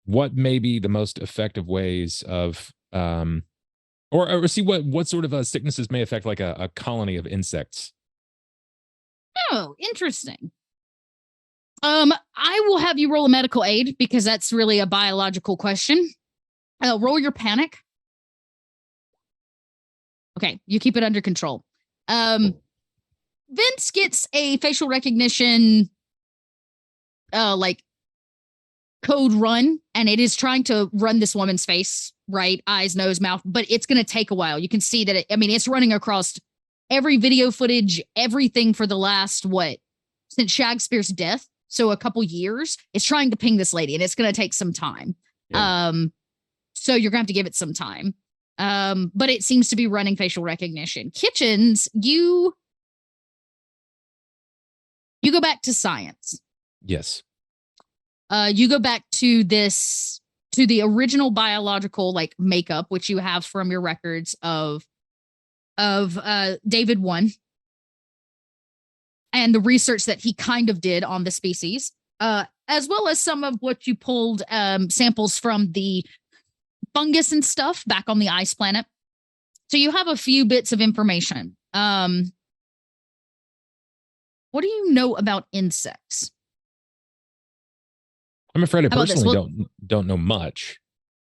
what may be the most effective ways of or see what sort of sicknesses may affect like a colony of insects. Oh, interesting. I will have you roll a medical aid because that's really a biological question. Roll your panic. Okay, you keep it under control. Vince gets a facial recognition like code run, and it is trying to run this woman's face, right? Eyes, nose, mouth, but it's going to take a while. You can see that it's running across every video footage, everything for the last, since Shakespeare's death. So a couple years, it's trying to ping this lady, and it's going to take some time. Yeah. So you're going to have to give it some time. But it seems to be running facial recognition. Kitchens, you go back to science. Yes. You go back to the original biological like makeup, which you have from your records of David 1 and the research that he kind of did on the species. as well as some of what you pulled samples from the fungus and stuff back on the ice planet. So you have a few bits of information. What do you know about insects? I'm afraid I How about this? personally don't know much.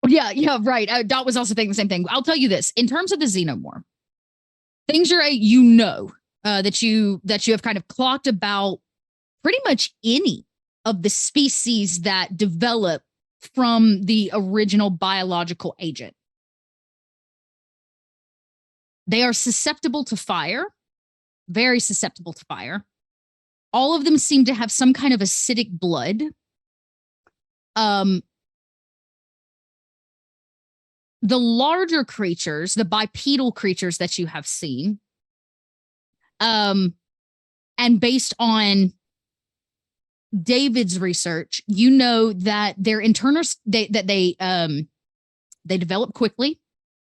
Yeah, right. Dot was also thinking the same thing. I'll tell you this: in terms of the xenomorph, things that you have kind of clocked about pretty much any of the species that develop from the original biological agent. They are susceptible to fire, very susceptible to fire. All of them seem to have some kind of acidic blood. The larger creatures, the bipedal creatures that you have seen, and based on David's research, you know that their internal they develop quickly,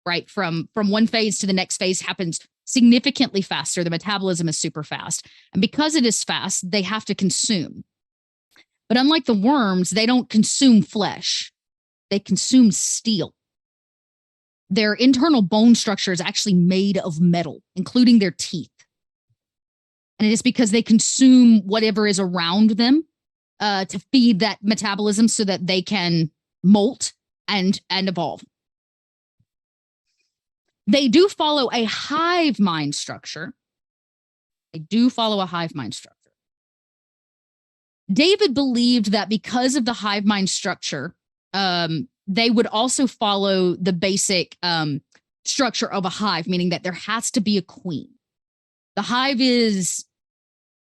right? From one phase to the next phase happens significantly faster. The metabolism is super fast, and because it is fast, they have to consume. But unlike the worms, they don't consume flesh; they consume steel. Their internal bone structure is actually made of metal, including their teeth. And it is because they consume whatever is around them to feed that metabolism so that they can molt and evolve. They do follow a hive mind structure. David believed that because of the hive mind structure, they would also follow the basic structure of a hive, meaning that there has to be a queen. The hive is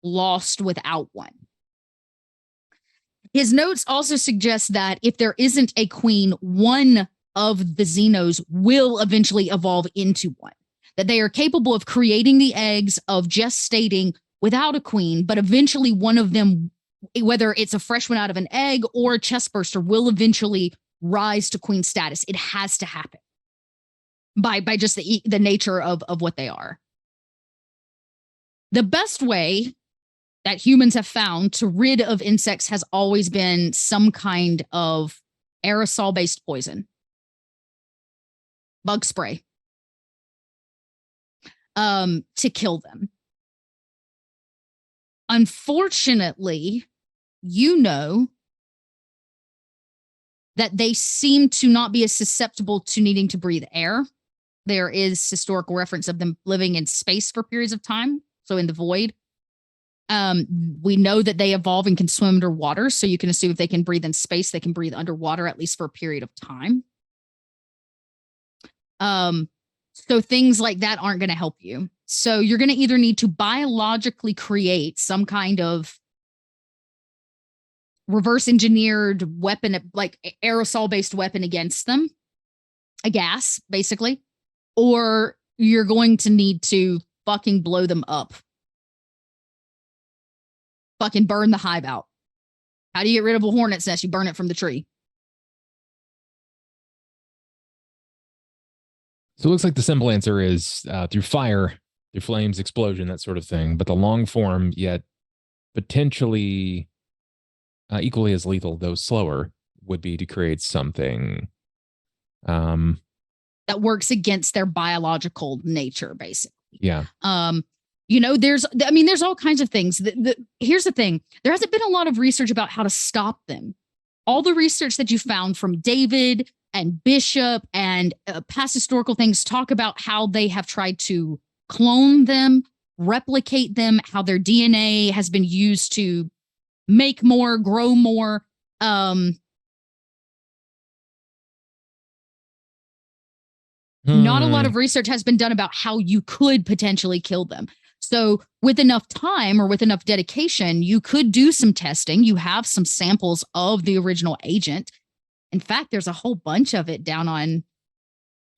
lost without one. His notes also suggest that if there isn't a queen, one of the Xenos will eventually evolve into one. That they are capable of creating the eggs, of gestating without a queen, but eventually one of them, whether it's a fresh one out of an egg or a chest burster, will eventually rise to queen status. It has to happen by just the nature of what they are. The best way that humans have found to rid of insects has always been some kind of aerosol-based poison. Bug spray. To kill them. Unfortunately, you know that they seem to not be as susceptible to needing to breathe air. There is historical reference of them living in space for periods of time, so in the void. We know that they evolve and can swim underwater, so you can assume if they can breathe in space, they can breathe underwater, at least for a period of time. So things like that aren't going to help you. So you're going to either need to biologically create some kind of reverse engineered weapon, like aerosol based weapon against them, a gas, basically, or you're going to need to fucking blow them up. Fucking burn the hive out. How do you get rid of a hornet's nest? You burn it from the tree. So it looks like the simple answer is through fire, through flames, explosion, that sort of thing. But the long form, yet potentially equally as lethal, though slower, would be to create something that works against their biological nature, basically. Yeah. You know, there's all kinds of things. Here's the thing. There hasn't been a lot of research about how to stop them. All the research that you found from David and Bishop and past historical things talk about how they have tried to clone them, replicate them, how their DNA has been used to make more, grow more. Not a lot of research has been done about how you could potentially kill them. So with enough time or with enough dedication, you could do some testing. You have some samples of the original agent. In fact, there's a whole bunch of it down on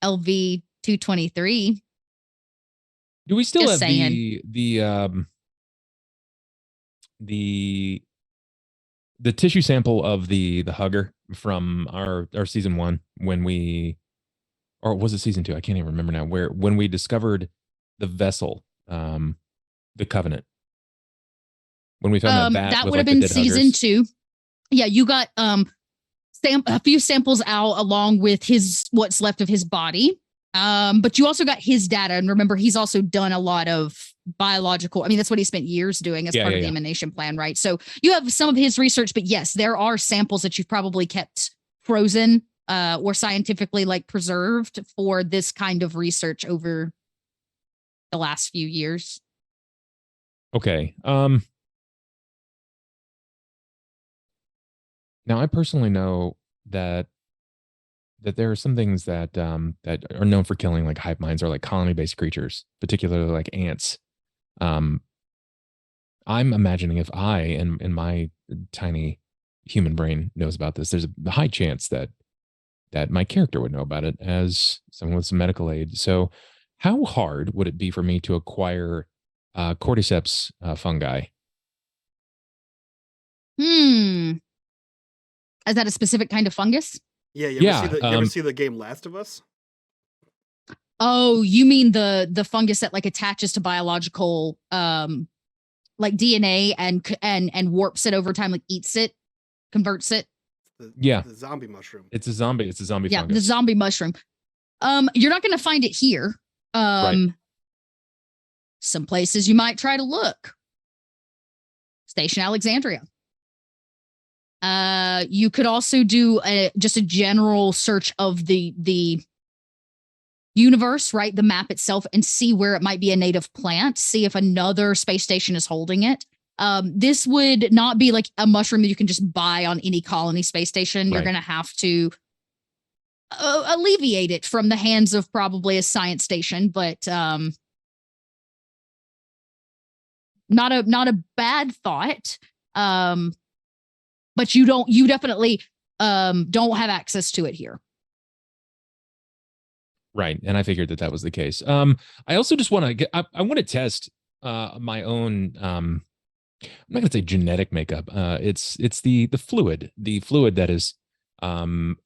LV 223. Do we still Just have saying. the tissue sample of the hugger from our season 1 when we, or was it season 2? I can't even remember now. When we discovered the vessel, the Covenant, when we found that would have been season 2. Yeah, you got a few samples out along with what's left of his body. But you also got his data, and remember, he's also done a lot of biological. I mean, that's what he spent years doing as part of the emanation plan, right? So you have some of his research, but yes, there are samples that you've probably kept frozen or scientifically like preserved for this kind of research over the last few years. Okay. Now I personally know that there are some things that that are known for killing, like hive minds or like colony-based creatures, particularly like ants. I'm imagining if I in my tiny human brain knows about this, there's a high chance that my character would know about it as someone with some medical aid. So how hard would it be for me to acquire cordyceps fungi? Is that a specific kind of fungus? Yeah, you ever see the game Last of Us? Oh, you mean the fungus that like attaches to biological like DNA and warps it over time, like eats it, converts it? The zombie mushroom. It's a zombie fungus. Yeah, the zombie mushroom. You're not going to find it here. Right. Some places you might try to look. Station Alexandria. You could also do just a general search of the universe, right? The map itself, and see where it might be a native plant. See if another space station is holding it. This would not be like a mushroom that you can just buy on any colony space station. Right. You're going to have to alleviate it from the hands of probably a science station, but not a bad thought. But you definitely don't have access to it here. Right. And I figured that was the case. I also just want to I want to test my own, I'm not going to say genetic makeup. It's the fluid that is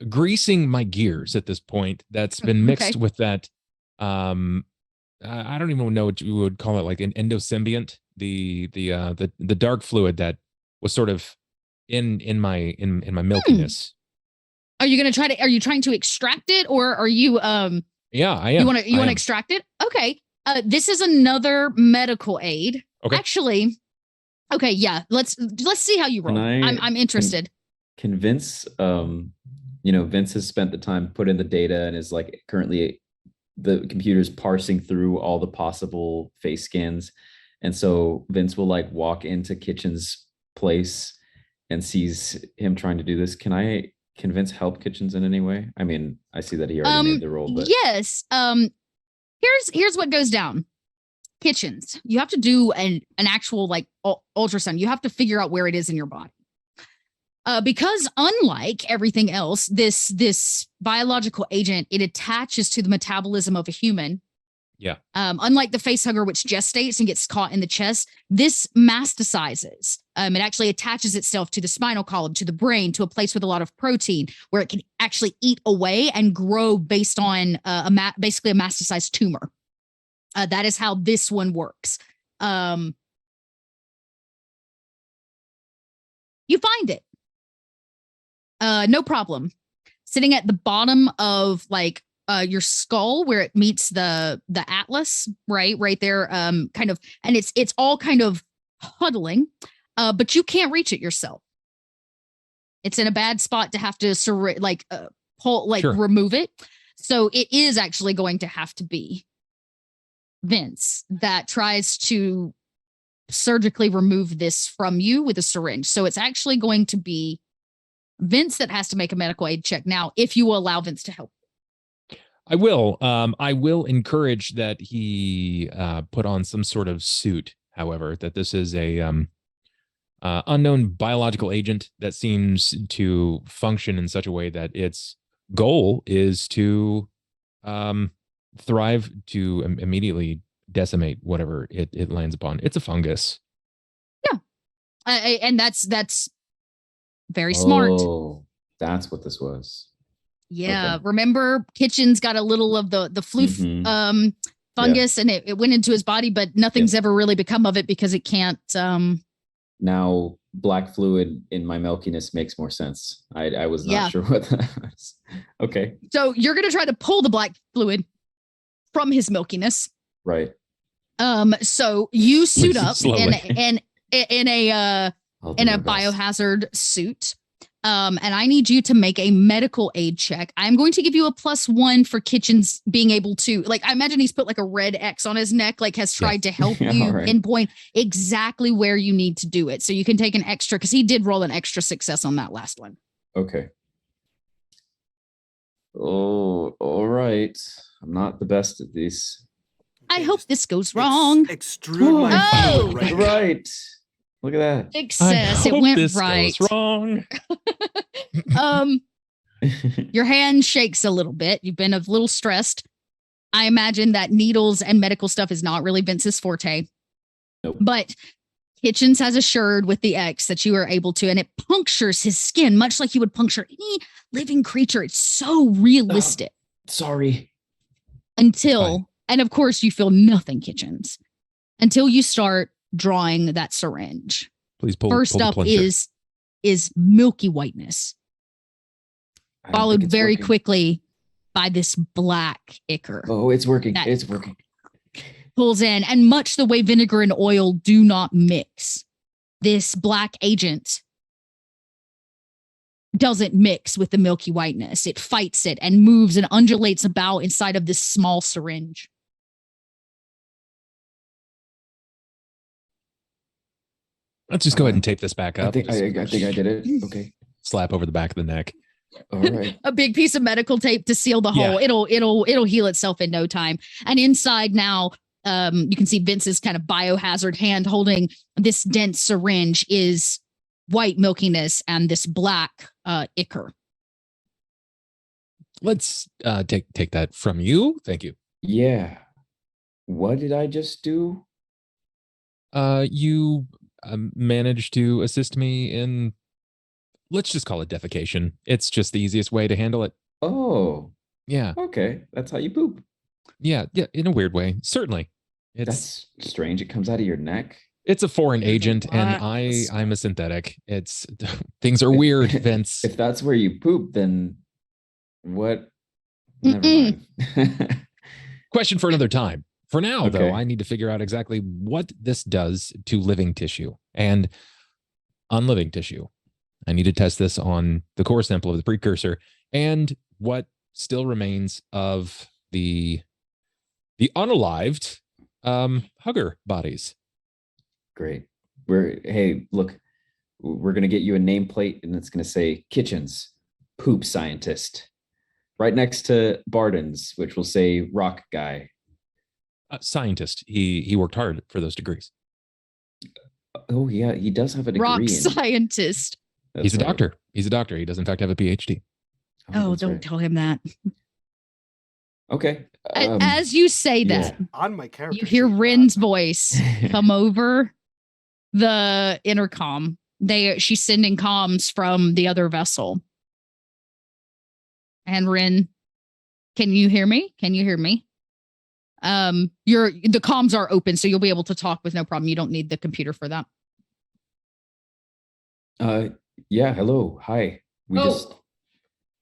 greasing my gears at this point. That's been mixed with that. I don't even know what you would call it, like an endosymbiont, the dark fluid that was sort of in my milkiness. Are you trying to extract it, or are you Yeah, I am. You want to extract it? Okay. This is another medical aid. Okay. Actually, okay, yeah. Let's see how you roll. I'm interested. Can Vince, Vince has spent the time, put in the data, and is like currently the computer's parsing through all the possible face scans. And so Vince will like walk into Kitchen's place and sees him trying to do this. Can Vince help Kitchens in any way? I mean, I see that he already made the roll, but yes. Here's what goes down. Kitchens, you have to do an actual like ultrasound. You have to figure out where it is in your body. Because unlike everything else, this biological agent, it attaches to the metabolism of a human. Yeah. Unlike the facehugger, which gestates and gets caught in the chest, this masticizes. It actually attaches itself to the spinal column, to the brain, to a place with a lot of protein, where it can actually eat away and grow based on basically a masticized tumor. That is how this one works. You find it. No problem. Sitting at the bottom of like your skull, where it meets the atlas, right there, kind of, and it's all kind of huddling, but you can't reach it yourself. It's in a bad spot to have to pull, like, sure, remove it. So it is actually going to have to be Vince that tries to surgically remove this from you with a syringe. So it's actually going to be Vince that has to make a medical aid check now, if you will allow Vince to help. I will. I will encourage that he put on some sort of suit. However, that this is a unknown biological agent that seems to function in such a way that its goal is to thrive, to immediately decimate whatever it lands upon. It's a fungus. Yeah, and that's very smart. Oh, that's what this was. Yeah, okay. Remember, Kitchen's got a little of the floof fungus, and it went into his body, but nothing's ever really become of it because it can't now black fluid in my milkiness makes more sense. I was not Yeah. sure what that was. Okay. So you're going to try to pull the black fluid from his milkiness. Right. So you suit up Slowly. in a I'll do in a my best. biohazard suit. And I need you to make a medical aid check. I'm going to give you a +1 for Kitchen's being able to, like, I imagine he's put like a red X on his neck, like has tried to help Yeah, you all right. pinpoint exactly where you need to do it. So you can take an extra, because he did roll an extra success on that last one. Okay. Oh, all right. I'm not the best at these. I Okay, hope just this goes wrong. Extrude my Oh! fluid right now. Right. Look at that. Success. I It hope went this right. goes wrong. Your hand shakes a little bit. You've been a little stressed. I imagine that needles and medical stuff is not really Vince's forte. Nope. But Kitchens has assured with the X that you are able to, and it punctures his skin, much like you would puncture any living creature. It's so realistic. Sorry. Until, and of course, you feel nothing, Kitchens, until you start drawing that syringe. Please pull. First pull the up plunger. is milky whiteness, I don't followed think it's very working. quickly by this black ichor. Oh, it's working. That- It's working. Pulls in, and much the way vinegar and oil do not mix, this black agent doesn't mix with the milky whiteness. It fights it and moves and undulates about inside of this small syringe. Let's just go ahead and tape this back I up. think I Just think I did it. Okay. slap over the back of the neck. All right. A big piece of medical tape to seal the hole. Yeah. It'll heal itself in no time. And inside now, you can see Vince's kind of biohazard hand holding this dense syringe is white milkiness and this black ichor. Let's take that from you. Thank you. Yeah. What did I just do? You managed to assist me in, let's just call it defecation. It's just the easiest way to handle it. Oh, Yeah. okay. That's how you poop. Yeah. In a weird way. Certainly. That's strange. It comes out of your neck. It's a foreign There's a agent, and lot of stuff. I'm a synthetic. It's things are weird, Vince. If that's where you poop, then what? Never Mm-mm. mind. Question for another time. For now, though, Okay. I need to figure out exactly what this does to living tissue and unliving tissue. I need to test this on the core sample of the precursor and what still remains of the unalived hugger bodies. Great. Hey, look, we're gonna get you a nameplate, and it's gonna say Kitchens, poop scientist, right next to Barden's, which will say rock guy. Scientist. He worked hard for those degrees. Oh yeah, he does have a degree. Rock in- scientist. That's He's a right. doctor. He's a doctor. He does in fact have a PhD. Oh, that's don't right. tell him that. Okay. As you say yeah. that, On my character. you hear sheet, Rin's voice come over the intercom. She's sending comms from the other vessel. And Rin, can you hear me? Can you hear me? The comms are open, so you'll be able to talk with no problem. You don't need the computer for that. Yeah. Hello. Hi. We Oh, just.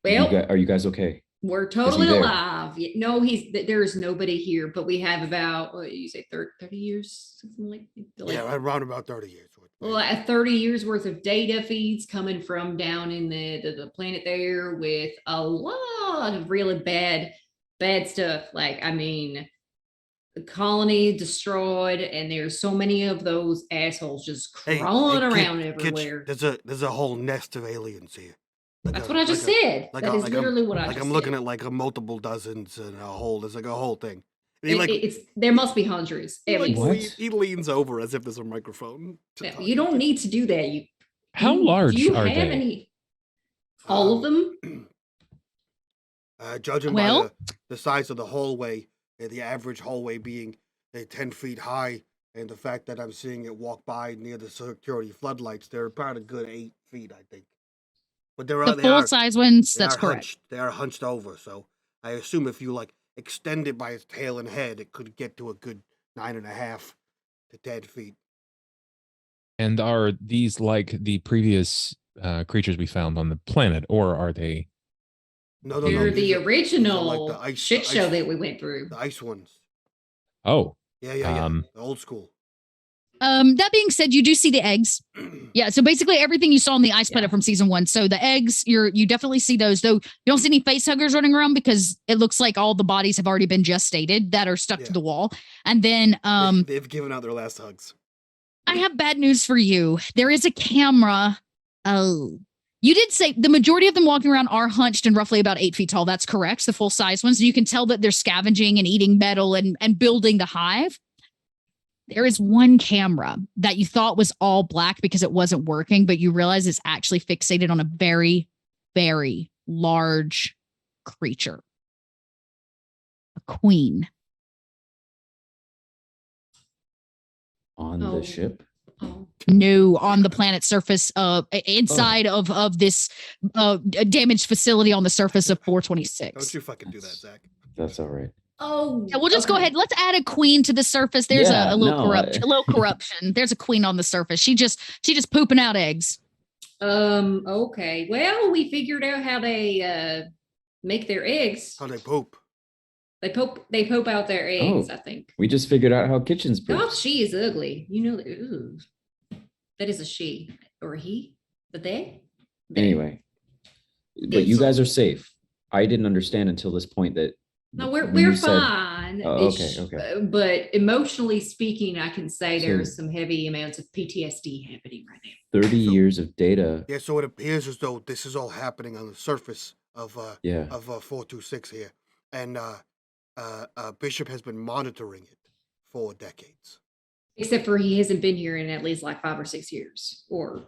Well, Are you guys okay? we're totally there? alive. No, there's nobody here, but we have about, what you say, 30 years, something like Yeah, around about 30 years. well, 30 years worth of data feeds coming from down in the planet there, with a lot of really bad stuff. Like, I mean, the colony destroyed, and there's so many of those assholes just crawling around everywhere. There's a whole nest of aliens here. That's what I just said. like That a- is like a- literally what I Like just I'm looking said. at like a multiple dozens and a whole. There's like a whole thing. And he, It's there must be hundreds. At least. What? he leans over as if there's a microphone. to Yeah, talk you don't into. need to do that. How do large you are have they? Any? All of them? Judging Well- by the size of the hallway, the average hallway being 10 feet high, and the fact that I'm seeing it walk by near the security floodlights, they're about a good 8 feet, I think. But they The full size ones, that's correct. Hunched, they are hunched over, so I assume if you like extend it by its tail and head, it could get to a good 9.5 to 10 feet. And are these like the previous creatures we found on the planet, or are they? No, They're these the are like original the ice, shit the show ice, that we went through. the ice ones. Oh, Yeah. The old school. That being said, you do see the eggs. Yeah, so basically everything you saw on the ice planet from season 1. So the eggs, you definitely see those, though you don't see any face huggers running around because it looks like all the bodies have already been gestated that are stuck to the wall. And then they've given out their last hugs. I have bad news for you. There is a camera. Oh. You did say the majority of them walking around are hunched and roughly about 8 feet tall. That's correct. The full size ones. You can tell that they're scavenging and eating metal and building the hive. There is one camera that you thought was all black because it wasn't working, but you realize it's actually fixated on a very, very large creature. A queen. On the ship? Oh. No, on the planet's surface, inside of this damaged facility on the surface of 426. Don't you fucking do that, Zach. That's all right. Oh, yeah, we'll just go ahead. Let's add a queen to the surface. There's a little no, a little corruption. There's a queen on the surface. She just pooping out eggs. Okay. Well, we figured out how they make their eggs. How they poop. They pope out their eggs, I think. We just figured out how kitchens poop. Oh, she is ugly. You know, ooh. That is a she or a he, but they. Anyway, but you guys are safe. I didn't understand until this point that. No, we're fine. Okay. But emotionally speaking, I can say there's some heavy amounts of PTSD happening right now. 30 years of data. Yeah, so it appears as though this is all happening on the surface of 426 here, and Bishop has been monitoring it for decades. Except for he hasn't been here in at least like 5 or 6 years, or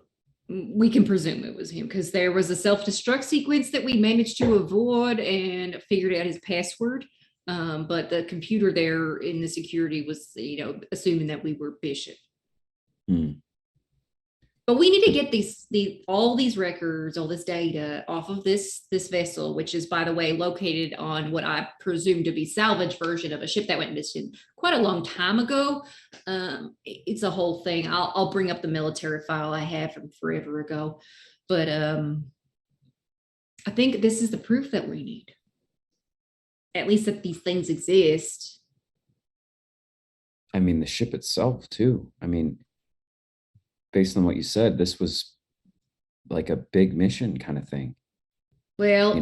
we can presume it was him because there was a self-destruct sequence that we managed to avoid and figured out his password. But the computer there in the security was, assuming that we were Bishop. But we need to get all these records, all this data off of this vessel, which is, by the way, located on what I presume to be salvage version of a ship that went missing quite a long time ago. It's a whole thing. I'll bring up the military file I have from forever ago, but I think this is the proof that we need. At least that these things exist. I mean, the ship itself too. I mean, based on what you said, this was like a big mission kind of thing. Well,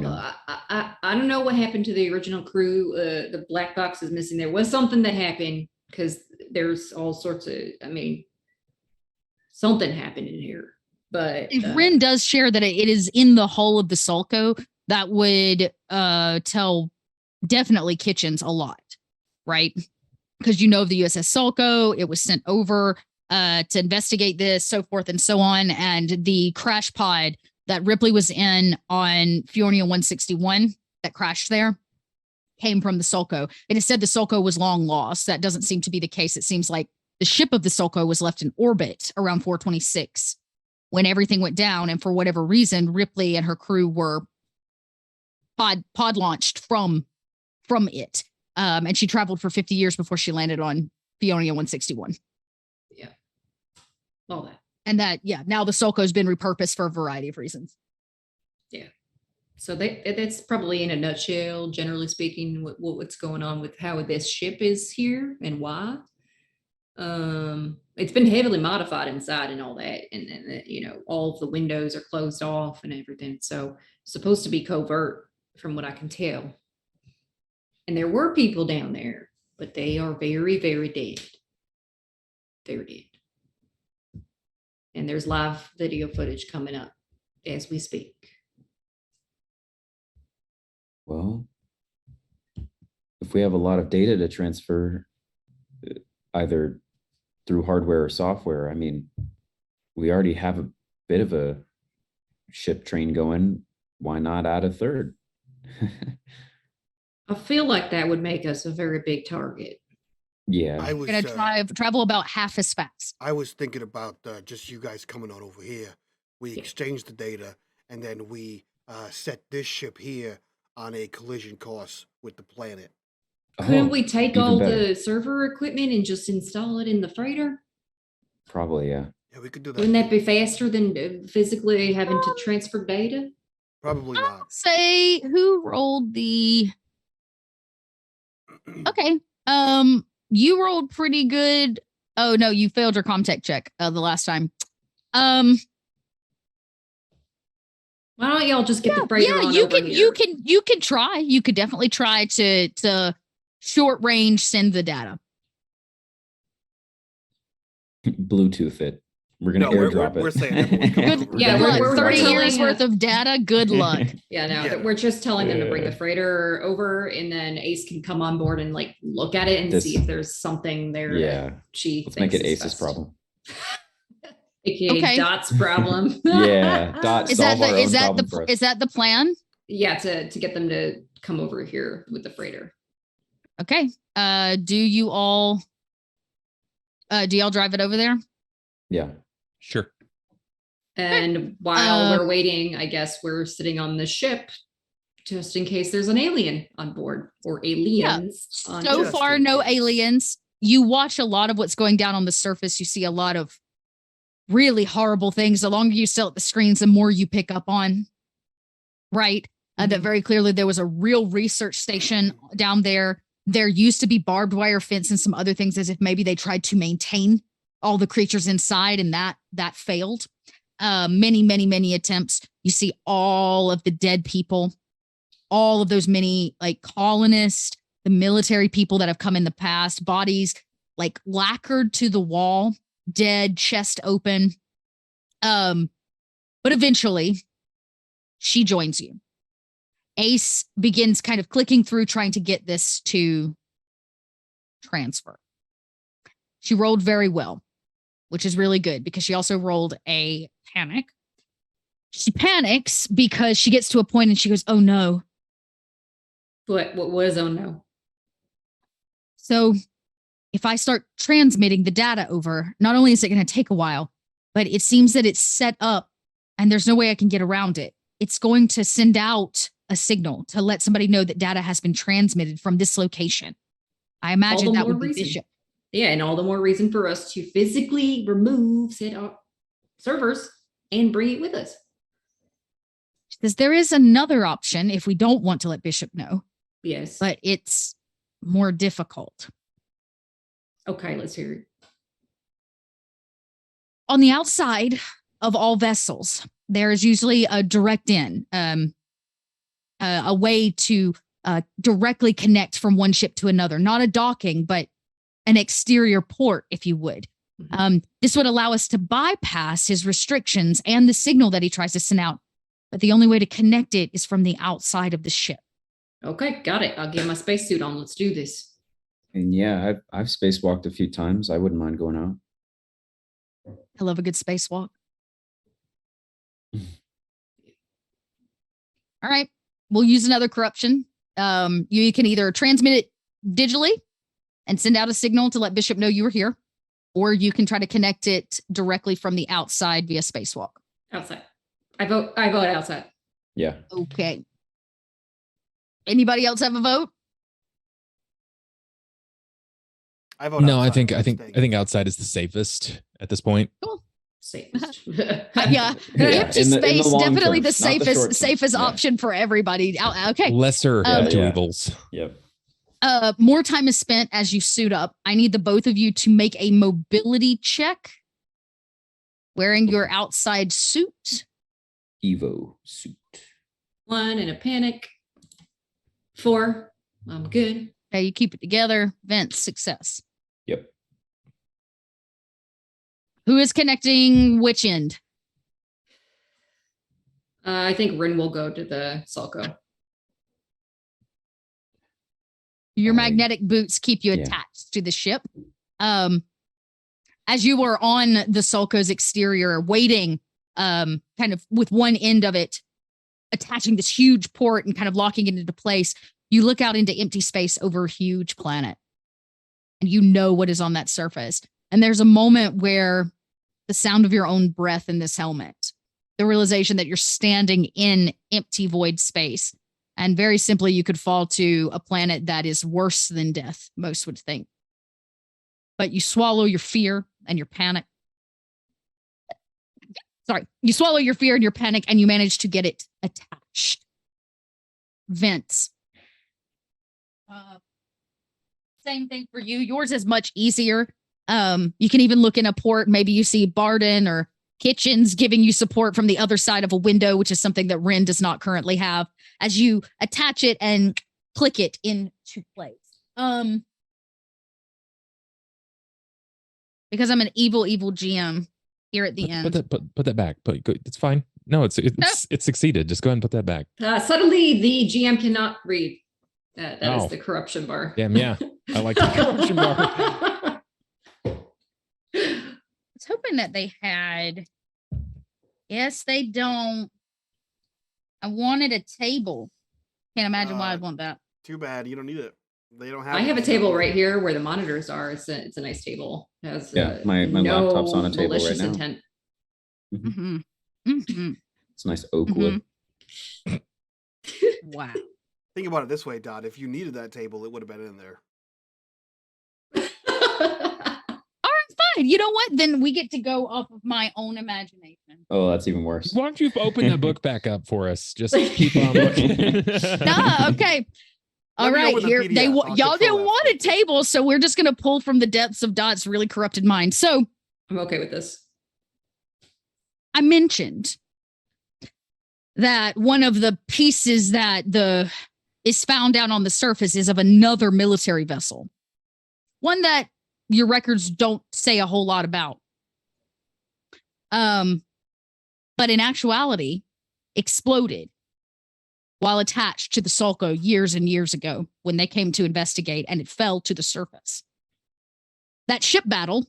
I don't know what happened to the original crew. The black box is missing. There was something that happened because there's all sorts of, something happened in here. But if Rin does share that it is in the hull of the Sulco, that would tell definitely Kitchens a lot, right? Because the USS Sulco, it was sent over to investigate this, so forth and so on. And the crash pod that Ripley was in on Fionia 161 that crashed there came from the Sulco. It is said the Sulco was long lost. That doesn't seem to be the case. It seems like the ship of the Sulco was left in orbit around 426 when everything went down. And for whatever reason, Ripley and her crew were pod launched from it. And she traveled for 50 years before she landed on Fionia 161. Yeah. All that. And that, now the Sulco has been repurposed for a variety of reasons. Yeah. So that's probably in a nutshell, generally speaking, what's going on with how this ship is here and why. It's been heavily modified inside and all that. And all of the windows are closed off and everything. So it's supposed to be covert from what I can tell. And there were people down there, but they are very, very dead. Very dead. And there's live video footage coming up as we speak. Well, if we have a lot of data to transfer, either through hardware or software, I mean, we already have a bit of a ship train going. Why not add a third? I feel like that would make us a very big target. Yeah. I was We're going to travel about half as fast. I was thinking about just you guys coming on over here. We exchanged the data, and then we set this ship here on a collision course with the planet. Couldn't we take all the server equipment and just install it in the freighter? Probably, yeah. Yeah, we could do that. Wouldn't that be faster than physically having to transfer data? Probably not. Say who rolled the. Okay. You rolled pretty good. Oh no, you failed your comtech check the last time. Why don't y'all just get the freighter on over here? You can try. You could definitely try to short range send the data. Bluetooth it. We're gonna No, airdrop we're it. saying everyone's coming over. Yeah, Good luck. we're 30 telling years you. worth of data. Good luck. Yeah, no, Yeah. we're just telling them to bring the Yeah. freighter over, and then Ace can come on board and like look at it and This- see if there's something there. Yeah. that she Let's make thinks it is Ace's best. problem. AKA Okay. Dot's problem. Yeah, Dot Is that solve our the is own that problem for the us. is that the plan? Yeah, to get them to come over here with the freighter. Okay. Do y'all drive it over there? Yeah. Sure. And while Uh, we're waiting, I guess we're sitting on the ship just in case there's an alien on board or aliens. on So board. Just far, in no case. aliens. You watch a lot of what's going down on the surface. You see a lot of really horrible things. The longer you stare at the screens, the more you pick up on. Right? That very clearly there was a real research station down there. There used to be barbed wire fence and some other things, as if maybe they tried to maintain all the creatures inside, and that failed. Many attempts. You see all of the dead people, all of those many like colonists, the military people that have come in the past, bodies like lacquered to the wall, dead, chest open. But eventually she joins you. Ace begins kind of clicking through trying to get this to transfer. She rolled very well, which is really good because she also rolled a panic. She panics because she gets to a point and she goes, "Oh no." What is oh no? So if I start transmitting the data over, not only is it going to take a while, but it seems that it's set up and there's no way I can get around it. It's going to send out a signal to let somebody know that data has been transmitted from this location. I imagine the that more would be reason. Bishop. Yeah, and all the more reason for us to physically remove said servers and bring it with us. Says there is another option if we don't want to let Bishop know, Yes. but it's more difficult. Okay, let's hear it. On the outside of all vessels, there is usually a direct in, a way to directly connect from one ship to another, not a docking, but an exterior port, if you would. This would allow us to bypass his restrictions and the signal that he tries to send out. But the only way to connect it is from the outside of the ship. Okay, got it. I'll get my spacesuit on. Let's do this. And yeah, I've spacewalked a few times. I wouldn't mind going out. I love a good spacewalk. All right. We'll use another corruption. You can either transmit it digitally and send out a signal to let Bishop know you were here, or you can try to connect it directly from the outside via spacewalk. Outside. I vote outside. Yeah. Okay. Anybody else have a vote? I vote No, I outside. think outside is the safest at this point. Safest. Yeah. Yeah, Empty in the space, long definitely term, the not the short term. safest Yeah. option for everybody. Okay. Lesser Yeah, of two yeah. evils. Yep. More time is spent as you suit up. I need the both of you to make a mobility check wearing your outside suit. Evo suit. 1 in a panic. 4. I'm good. Okay, you keep it together. Vince, success. Yep. Who is connecting which end? I think Rin will go to the Sulco. Your I- magnetic boots keep you yeah. attached to the ship. As you were on the Sulco's exterior, waiting, kind of with one end of it attaching this huge port and kind of locking it into place, you look out into empty space over a huge planet, and you know what is on that surface. And there's a moment where the sound of your own breath in this helmet, the realization that you're standing in empty void space. And very simply, you could fall to a planet that is worse than death, most would think. But you swallow your fear and your panic. Sorry. You swallow your fear and your panic and you manage to get it attached. Vents. Same thing for you. Yours is much easier. You can even look in a port. Maybe you see Barden or Kitchens giving you support from the other side of a window, which is something that Ren does not currently have, as you attach it and click it into place. Because I'm an evil GM here at the end. Put that back. It's fine. No, it's succeeded. Just go ahead and put that back. Suddenly, the GM cannot read. That is the corruption bar. Damn, yeah. I like the corruption bar. I was hoping that they had. Yes, they don't. I wanted a table. Can't imagine why I'd want that. Too bad. You don't need it. They don't have. I have a table right here where the monitors are. It's a nice table. It has, my no laptop's on a table right now. intent. Mm-hmm. Mm-hmm. It's nice oak wood. Wow. Think about it this way, Dot. If you needed that table, it would have been in there. All right, fine. You know what? Then we get to go off of my own imagination. Oh, that's even worse. Why don't you open that book back up for us? Just keep on looking. Okay. All right, here y'all didn't want a table, so we're just gonna pull from the depths of Dot's really corrupted mind. So I'm okay with this. I mentioned that one of the pieces that is found down on the surface is of another military vessel, one that your records don't say a whole lot about. But in actuality, exploded while attached to the Sulco years and years ago when they came to investigate, and it fell to the surface. That ship battle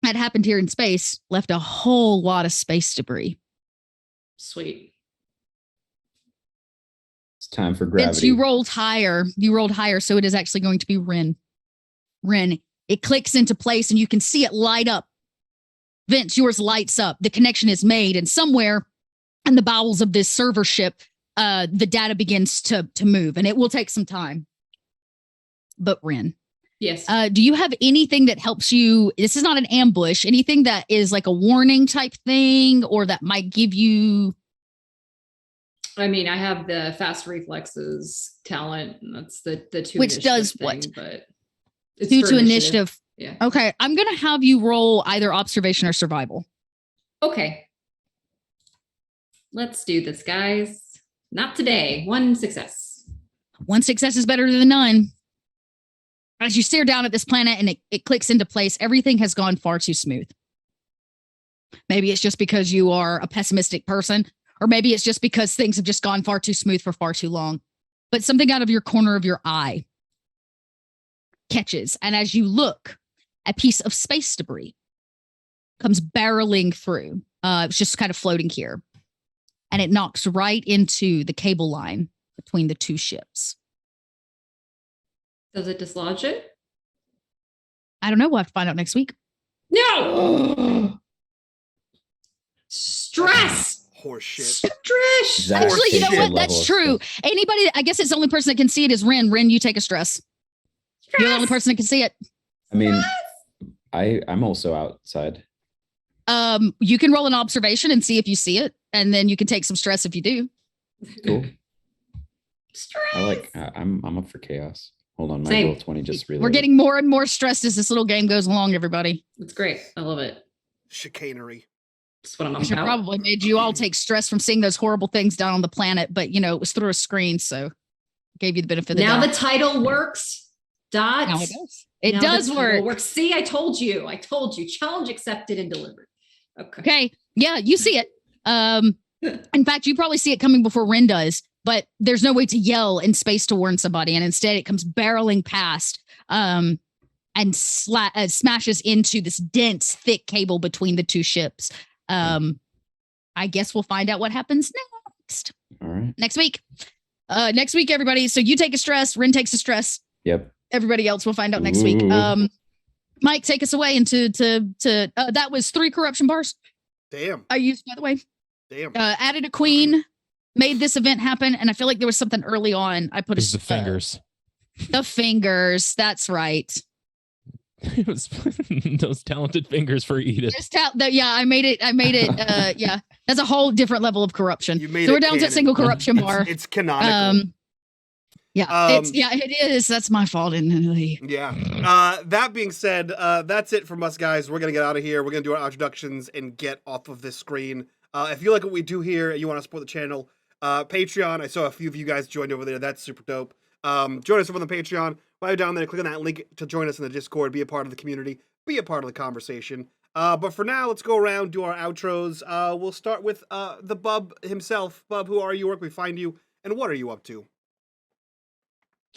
that happened here in space left a whole lot of space debris. Sweet. It's time for gravity. Vince, you rolled higher. So it is actually going to be Ren. It clicks into place and you can see it light up. Vince, yours lights up. The connection is made, and somewhere in the bowels of this server ship, the data begins to move, and it will take some time. But Ren, yes. Do you have anything that helps you? This is not an ambush. Anything that is like a warning type thing, or that might give you? I mean, I have the fast reflexes talent. And that's the two. Which does thing, what? But it's Due for to initiative. Yeah. Okay, I'm gonna have you roll either observation or survival. Okay. Let's do this, guys. Not today. One success. One success is better than none. As you stare down at this planet and it clicks into place, everything has gone far too smooth. Maybe it's just because you are a pessimistic person, or maybe it's just because things have just gone far too smooth for far too long. But something out of your corner of your eye catches, and as you look, a piece of space debris comes barreling through. It's just kind of floating here. And it knocks right into the cable line between the two ships. Does it dislodge it? I don't know. We'll have to find out next week. No! Stress! Horseshit. Stress! That- Actually, you know Shit what? level That's of true. Anybody, I guess it's the only person that can see it is Ren. Ren, you take a stress. You're the only person that can see it. I mean, I'm also outside. You can roll an observation and see if you see it, and then you can take some stress if you do. Cool. Stress! I'm up for chaos. Hold on, my Same. roll 20 just reloaded. We're getting more and more stressed as this little game goes along, everybody. It's great. I love it. Chicanery. That's what I'm I should about. probably made you all take stress from seeing those horrible things down on the planet, but it was through a screen, so gave you the benefit of the Now doubt. the title works. Dot. Now it does. It Now does the title work. works. See, I told you. Challenge accepted and delivered. Okay. Okay. Yeah, you see it. In fact, you probably see it coming before Ren does, but there's no way to yell in space to warn somebody. And instead it comes barreling past and smashes into this dense, thick cable between the two ships. I guess we'll find out what happens next. All right. Next week, everybody. So you take a stress, Ren takes a stress. Yep. Everybody else will find out next week. Ooh. Mike, take us away into that was 3 corruption bars Damn. I used, by the way. Damn. Added a queen, made this event happen, and I feel like there was something early on. I put It's the fingers. The fingers. That's right. It was those talented fingers for Edith. I made it. Yeah, that's a whole different level of corruption. You made So it we're down to a canon. single corruption bar. It's canonical. It is. That's my fault. Yeah. That being said, that's it from us, guys. We're gonna get out of here. We're gonna do our introductions and get off of this screen. If you like what we do here and you want to support the channel, Patreon. I saw a few of you guys joined over there. That's super dope. Join us over on the Patreon. While you're down there, click on that link to join us in the Discord. Be a part of the community. Be a part of the conversation. But for now, let's go around, do our outros. We'll start with the Bub himself. Bub, who are you? Where can we find you? And what are you up to?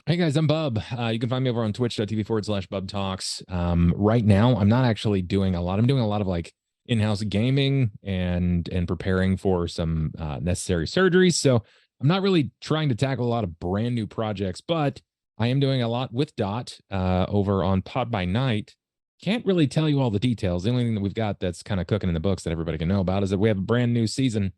Hey guys, I'm Bub. You can find me over on twitch.tv/Bub Talks. Right now, I'm not actually doing a lot. I'm doing a lot of like in-house gaming and preparing for some necessary surgeries. So I'm not really trying to tackle a lot of brand new projects, but I am doing a lot with Dot over on Pod by Night. Can't really tell you all the details. The only thing that we've got that's kind of cooking in the books that everybody can know about is that we have a brand new season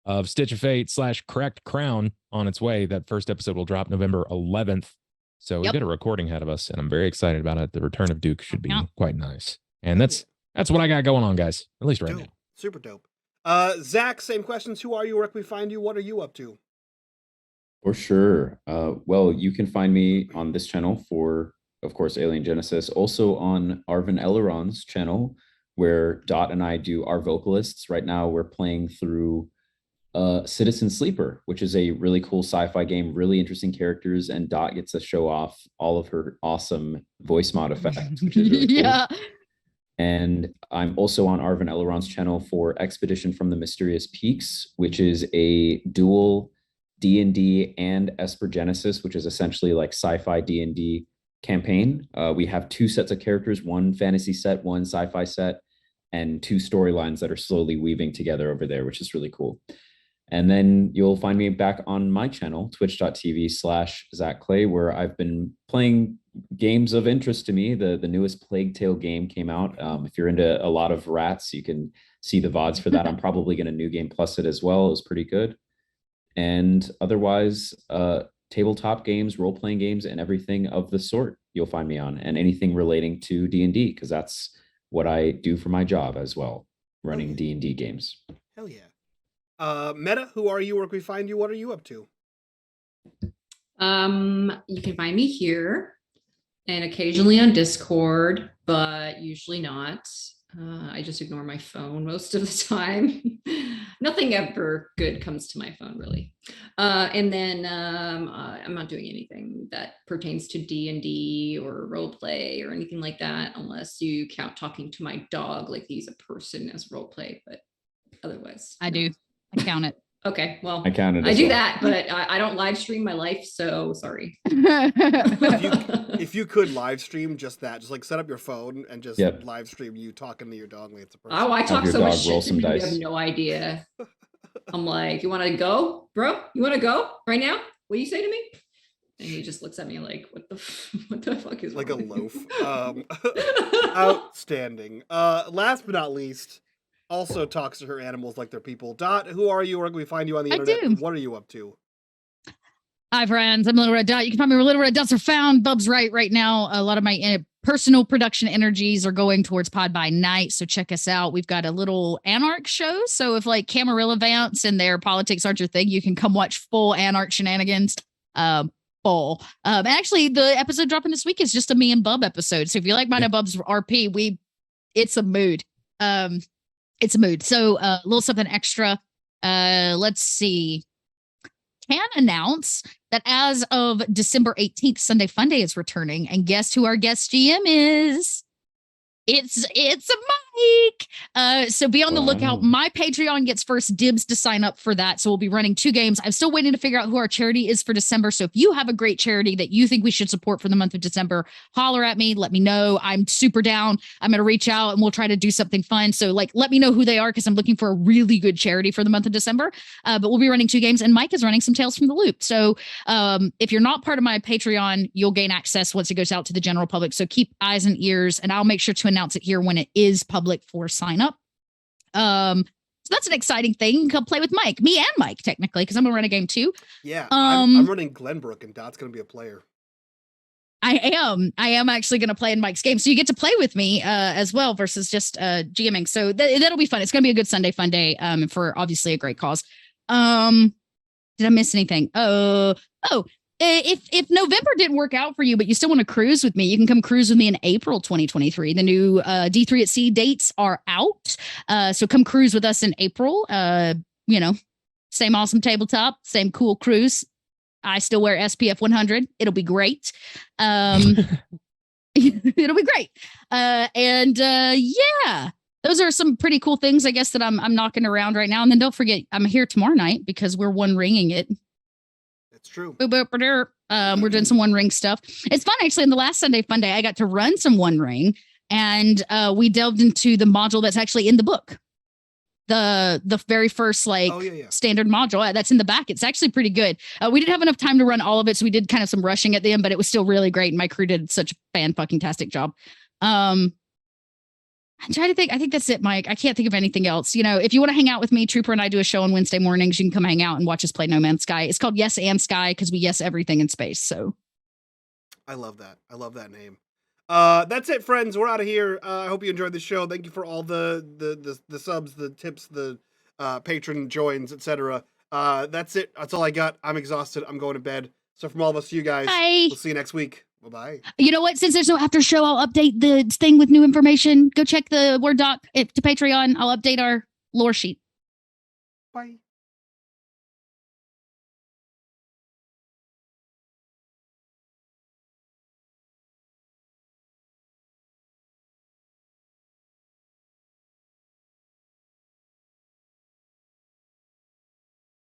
of Stitch of Fate / Correct Crown on its way. That first episode will drop November 11th. So we've got a recording ahead of us, and I'm very excited about it. The return of Duke should be quite nice. And that's what I got going on, guys, at least right now. Super dope. Zach, same questions. Who are you? Where can we find you? What are you up to? For sure. Well, you can find me on this channel for, of course, Alien Genesis. Also on Arvin Eleron's channel, where Dot and I do our vocalists. Right now, we're playing through Citizen Sleeper, which is a really cool sci-fi game, really interesting characters, and Dot gets to show off all of her awesome voice mod effects, which is really cool. And I'm also on Arvin Eleron's channel for Expedition from the Mysterious Peaks, which is a dual D&D and Esper Genesis, which is essentially like sci-fi D&D campaign. We have 2 sets of characters, 1 fantasy set, 1 sci-fi set, and 2 storylines that are slowly weaving together over there, which is really cool. And then you'll find me back on my channel, twitch.tv/Zach Clay, where I've been playing games of interest to me. The newest Plague Tale game came out. If you're into a lot of rats, you can see the VODs for that. I'm probably going to New Game Plus it as well. It was pretty good. And otherwise, tabletop games, role-playing games, and everything of the sort you'll find me on, and anything relating to D&D, because that's what I do for my job as well, running D&D games. Hell yeah. Meta, who are you? Where can we find you? What are you up to? You can find me here and occasionally on Discord, but usually not. I just ignore my phone most of the time. Nothing ever good comes to my phone, really. And then I'm not doing anything that pertains to D&D or roleplay or anything like that, unless you count talking to my dog like he's a person as roleplay, but otherwise. I do. I count it. Okay, well, I counted. I do that, but I don't live stream my life, so sorry. If you could live stream just that, just like set up your phone and just live stream you talking to your dog like it's a person. Oh, I talk so much shit to you, you have no idea. I'm like, you want to go, bro? You want to go right now? What do you say to me? And he just looks at me like, what the fuck is like wrong? A loaf. Outstanding. Last but not least, also talks to her animals like they're people. Dot, who are you? Where can we find you on the internet? Do. What are you up to? Hi, friends. I'm Little Red Dot. You can find me where Little Red Dots are found. Bub's right now. A lot of my personal production energies are going towards Pod by Night, so check us out. We've got a little Anarch show, so if like Camarilla Vance and their politics aren't your thing, you can come watch full Anarch shenanigans. Actually, the episode dropping this week is just a me and Bub episode, so if you like mine and Bub's RP, it's a mood. It's a mood. So a little something extra. Let's see. Can announce that as of December 18th, Sunday Funday is returning. And guess who our guest GM is? It's a Mike. So be on the lookout. My Patreon gets first dibs to sign up for that. So we'll be running 2 games. I'm still waiting to figure out who our charity is for December. So if you have a great charity that you think we should support for the month of December, holler at me. Let me know. I'm super down. I'm going to reach out and we'll try to do something fun. So like, let me know who they are, because I'm looking for a really good charity for the month of December. But we'll be running 2 games, and Mike is running some Tales from the Loop. So if you're not part of my Patreon, you'll gain access once it goes out to the general public. So keep eyes and ears, and I'll make sure to announce it here when it is public for sign up. So that's an exciting thing. Come play with Mike, me and Mike, technically, because I'm gonna run a game too. Yeah, I'm running Glenbrook, and Dot's gonna be a player. I am actually going to play in Mike's game. So you get to play with me as well versus just GMing. So that'll be fun. It's going to be a good Sunday fun day for obviously a great cause. Did I miss anything? If November didn't work out for you, but you still want to cruise with me, you can come cruise with me in April 2023. The new D3 at Sea dates are out. So come cruise with us in April. Same awesome tabletop, same cool cruise. I still wear SPF 100. It'll be great. It'll be great. Yeah, those are some pretty cool things, I guess, that I'm knocking around right now. And then don't forget, I'm here tomorrow night because we're one ringing it. That's true. We're doing some one ring stuff. It's fun, actually. In the last Sunday Fun Day, I got to run some one ring, and we delved into the module that's actually in the book. The very first standard module that's in the back. It's actually pretty good. We didn't have enough time to run all of it, so we did kind of some rushing at the end, but it was still really great. And my crew did such a fan-fucking-tastic job. I'm trying to think. I think that's it, Mike. I can't think of anything else. If you want to hang out with me, Trooper and I do a show on Wednesday mornings. You can come hang out and watch us play No Man's Sky. It's called Yes and Sky because we yes everything in space. So I love that. I love that name. That's it, friends. We're out of here. I hope you enjoyed the show. Thank you for all the subs, the tips, the patron joins, etc. That's it. That's all I got. I'm exhausted. I'm going to bed. So from all of us to you guys, bye. We'll see you next week. Bye-bye. You know what? Since there's no after show, I'll update the thing with new information. Go check the Word doc to Patreon. I'll update our lore sheet. Bye.